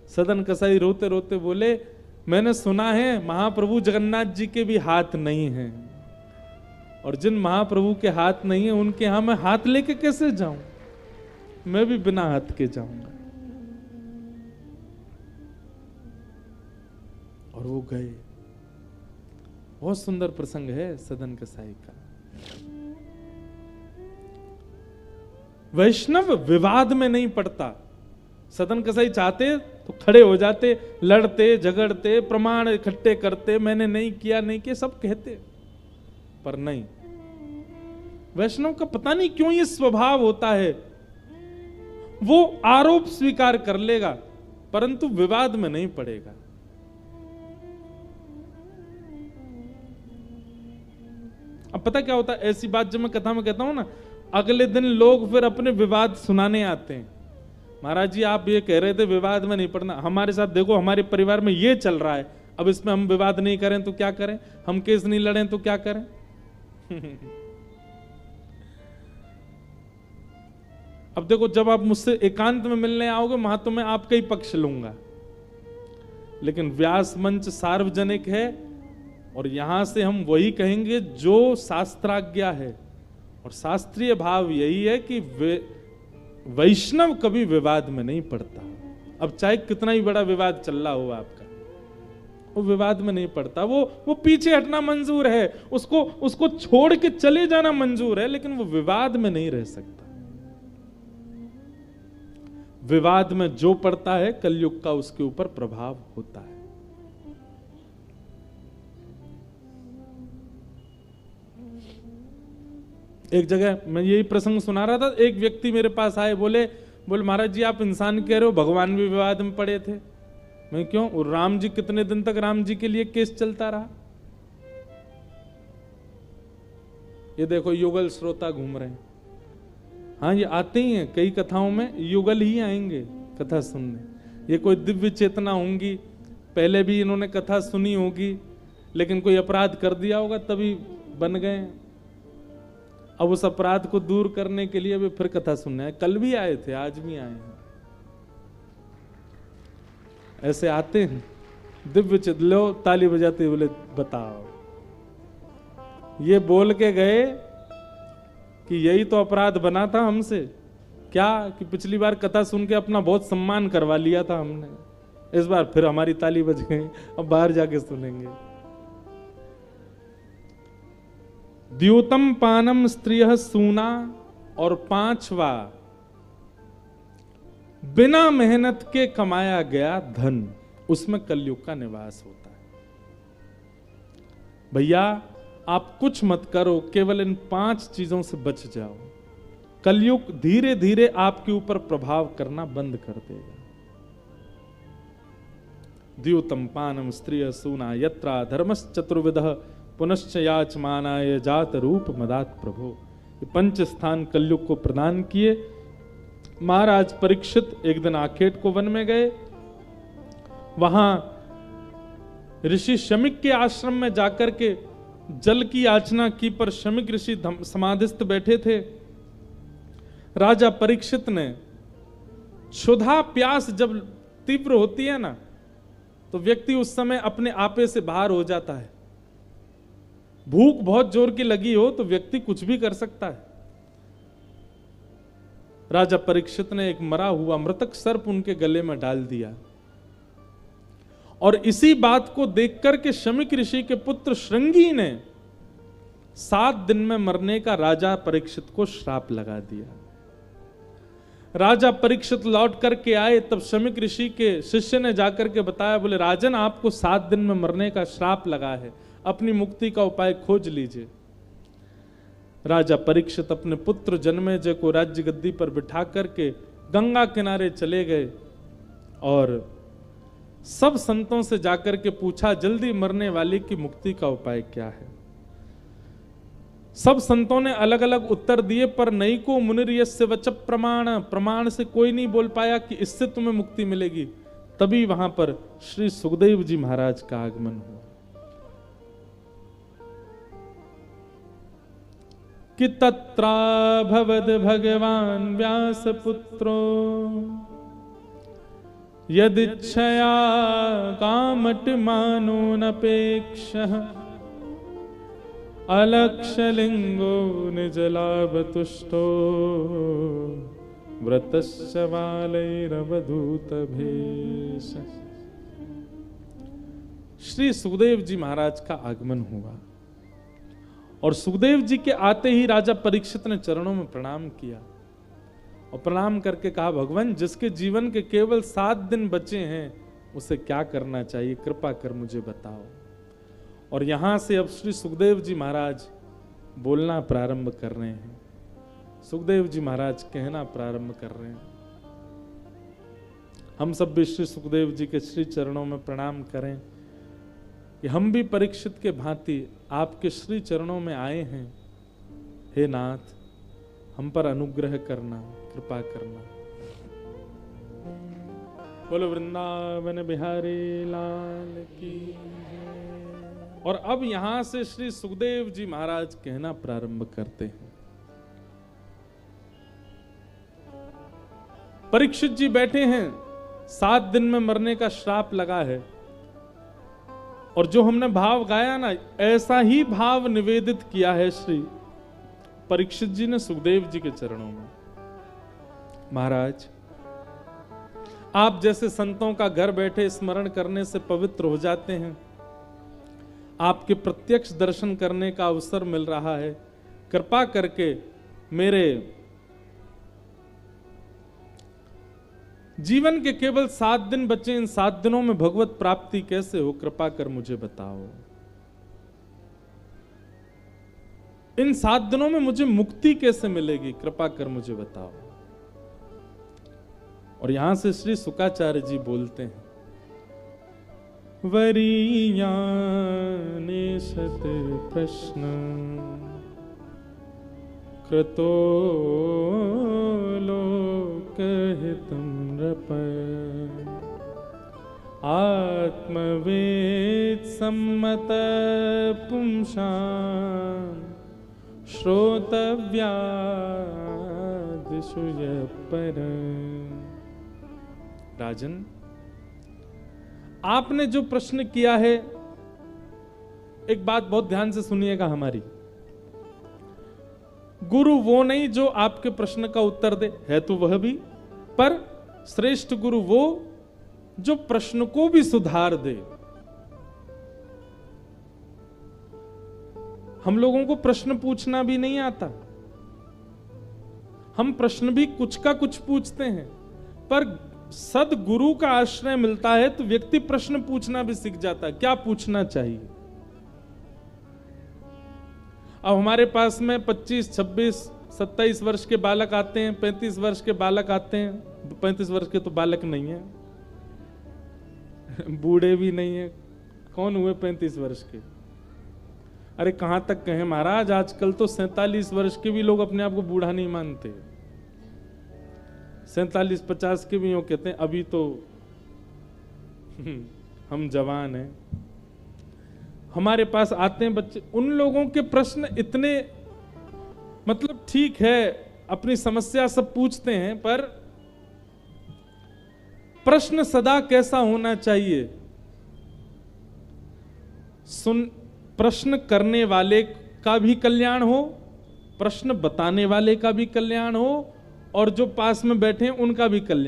सदन कसाई रोते रोते बोले, मैंने सुना है महाप्रभु जगन्नाथ जी के भी हाथ नहीं हैं, और जिन महाप्रभु के हाथ नहीं है उनके यहां मैं हाथ लेके कैसे जाऊं? मैं भी बिना हाथ के जाऊंगा। और वो गए। बहुत सुंदर प्रसंग है सदन कसाई का। वैष्णव विवाद में नहीं पड़ता। सदन कसाई चाहते तो खड़े हो जाते, लड़ते झगड़ते, प्रमाण इकट्ठे करते, मैंने नहीं किया नहीं किया सब कहते, पर नहीं। वैष्णव का पता नहीं क्यों ये स्वभाव होता है, वो आरोप स्वीकार कर लेगा परंतु विवाद में नहीं पड़ेगा। अब पता क्या होता है, ऐसी बात जब मैं कथा में कहता हूं ना, अगले दिन लोग फिर अपने विवाद सुनाने आते हैं। महाराज जी आप ये कह रहे थे विवाद में नहीं पड़ना, हमारे साथ देखो हमारे परिवार में ये चल रहा है, अब इसमें हम विवाद नहीं करें तो क्या करें, हम केस नहीं लड़ें तो क्या करें। अब देखो जब आप मुझसे एकांत में मिलने आओगे वहां तो मैं आपका ही पक्ष लूंगा, लेकिन व्यास मंच सार्वजनिक है और यहां से हम वही कहेंगे जो शास्त्राज्ञा है, और शास्त्रीय भाव यही है कि वैष्णव कभी विवाद में नहीं पड़ता। अब चाहे कितना ही बड़ा विवाद चल रहा हो आपका, वो विवाद में नहीं पड़ता। वो पीछे हटना मंजूर है, उसको छोड़ के चले जाना मंजूर है, लेकिन वो विवाद में नहीं रह सकता। विवाद में जो पड़ता है कलयुग का उसके ऊपर प्रभाव होता है। एक जगह मैं यही प्रसंग सुना रहा था, एक व्यक्ति मेरे पास आए, बोले महाराज जी आप इंसान कह रहे हो, भगवान भी विवाद में पड़े थे। मैं क्यों? और राम जी कितने दिन तक राम जी के लिए केस चलता रहा। ये देखो युगल श्रोता घूम रहे हैं। हाँ ये आते ही हैं, कई कथाओं में युगल ही आएंगे कथा सुनने। ये कोई दिव्य चेतना होंगी, पहले भी इन्होंने कथा सुनी होगी, लेकिन कोई अपराध कर दिया होगा तभी बन गए। अब उस अपराध को दूर करने के लिए अभी फिर कथा सुनना है। कल भी आए थे, आज भी आए हैं। ऐसे आते हैं दिव्य चेत, लो ताली बजाते बोले बताओ, ये बोल के गए कि यही तो अपराध बना था हमसे, क्या कि पिछली बार कथा सुन के अपना बहुत सम्मान करवा लिया था हमने, इस बार फिर हमारी ताली बज गई, अब बाहर जाके सुनेंगे। द्योतम पानम स्त्रियः सूना, और पांचवा बिना मेहनत के कमाया गया धन, उसमें कलयुग का निवास होता है। भैया आप कुछ मत करो, केवल इन 5 चीजों से बच जाओ, कलयुग धीरे धीरे आपके ऊपर प्रभाव करना बंद कर देगा। द्योतम पानम स्त्रियः सूना, यत्रा धर्मश्चतुर्विधः, पुनश्च याचमानाय जात रूप मदात प्रभो। ये 5 स्थान कलयुग को प्रदान किए। महाराज परीक्षित एक दिन आखेट को वन में गए, वहां ऋषि शमिक के आश्रम में जाकर के जल की याचना की, पर शमिक ऋषि समाधिस्थ बैठे थे। राजा परीक्षित ने, क्षुधा प्यास जब तीव्र होती है ना, तो व्यक्ति उस समय अपने आपे से बाहर हो जाता है। भूख बहुत जोर की लगी हो तो व्यक्ति कुछ भी कर सकता है। राजा परीक्षित ने एक मरा हुआ मृतक सर्प उनके गले में डाल दिया, और इसी बात को देखकर के शमिक ऋषि के पुत्र श्रृंगी ने 7 दिन में मरने का राजा परीक्षित को श्राप लगा दिया। राजा परीक्षित लौट करके आए, तब शमिक ऋषि के शिष्य ने जाकर के बताया, बोले राजन आपको 7 दिन में मरने का श्राप लगा है, अपनी मुक्ति का उपाय खोज लीजिए। राजा परीक्षित अपने पुत्र जन्मेजय को राज्य गद्दी पर बिठा करके गंगा किनारे चले गए, और सब संतों से जाकर के पूछा जल्दी मरने वाले की मुक्ति का उपाय क्या है। सब संतों ने अलग अलग उत्तर दिए, पर नई को मुनिर्यस्य वच प्रमाण, प्रमाण से कोई नहीं बोल पाया कि इससे तुम्हें मुक्ति मिलेगी। तभी वहां पर श्री सुखदेव जी महाराज का आगमन हुआ कि तत्राभवद भगवान व्यास पुत्रो यदिच्छया कामट मानो नपेक्षः अलक्षलिंगो निजलाभतुष्टो व्रतस्य बालैरवधूत भेष। श्री सुखदेव जी महाराज का आगमन हुआ, और सुखदेव जी के आते ही राजा परीक्षित ने चरणों में प्रणाम किया, और प्रणाम करके कहा, भगवान जिसके जीवन के केवल 7 दिन बचे हैं उसे क्या करना चाहिए, कृपा कर मुझे बताओ। और यहां से अब श्री सुखदेव जी महाराज बोलना प्रारंभ कर रहे हैं। सुखदेव जी महाराज कहना प्रारंभ कर रहे हैं। हम सब भी श्री सुखदेव जी के श्री चरणों में प्रणाम करें कि हम भी परीक्षित के भांति आपके श्री चरणों में आए हैं। हे नाथ, हम पर अनुग्रह करना, कृपा करना। बोलो वृंदावन बिहारी लाल की। और अब यहां से श्री सुखदेव जी महाराज कहना प्रारंभ करते हैं। परीक्षित जी बैठे हैं, 7 दिन में मरने का श्राप लगा है, और जो हमने भाव गाया ना, ऐसा ही भाव निवेदित किया है श्री परीक्षित जी ने सुखदेव जी के चरणों में। महाराज, आप जैसे संतों का घर बैठे स्मरण करने से पवित्र हो जाते हैं, आपके प्रत्यक्ष दर्शन करने का अवसर मिल रहा है। कृपा करके मेरे जीवन के केवल 7 दिन बचे, इन 7 दिनों में भगवत प्राप्ति कैसे हो, कृपा कर मुझे बताओ। इन 7 दिनों में मुझे मुक्ति कैसे मिलेगी, कृपा कर मुझे बताओ। और यहां से श्री शुकाचार्य जी बोलते हैं, वरीयाने सत प्रश्न कृतो लोकहितं नृप आत्मवेद सम्मत पुंसां श्रोतव्यादिषु परम्। राजन, आपने जो प्रश्न किया है, एक बात बहुत ध्यान से सुनिएगा हमारी। गुरु वो नहीं जो आपके प्रश्न का उत्तर दे, है तो वह भी, पर श्रेष्ठ गुरु वो जो प्रश्न को भी सुधार दे। हम लोगों को प्रश्न पूछना भी नहीं आता, हम प्रश्न भी कुछ का कुछ पूछते हैं, पर सदगुरु का आश्रय मिलता है तो व्यक्ति प्रश्न पूछना भी सीख जाता है, क्या पूछना चाहिए। अब हमारे पास में 25, 26, 27 वर्ष के बालक आते हैं, 35 वर्ष के बालक आते हैं। 35 वर्ष के तो बालक नहीं है, बूढ़े भी नहीं है, कौन हुए 35 वर्ष के। अरे कहां तक कहें महाराज, आजकल तो 47 वर्ष के भी लोग अपने आप को बूढ़ा नहीं मानते। 47-50 के भी यूं कहते हैं अभी तो हम जवान हैं। हमारे पास आते हैं बच्चे, उन लोगों के प्रश्न इतने, मतलब ठीक है अपनी समस्या सब पूछते हैं, पर प्रश्न सदा कैसा होना चाहिए। प्रश्न करने वाले का भी कल्याण हो, प्रश्न बताने वाले का भी कल्याण हो, और जो पास में बैठे हैं उनका भी कल्याण।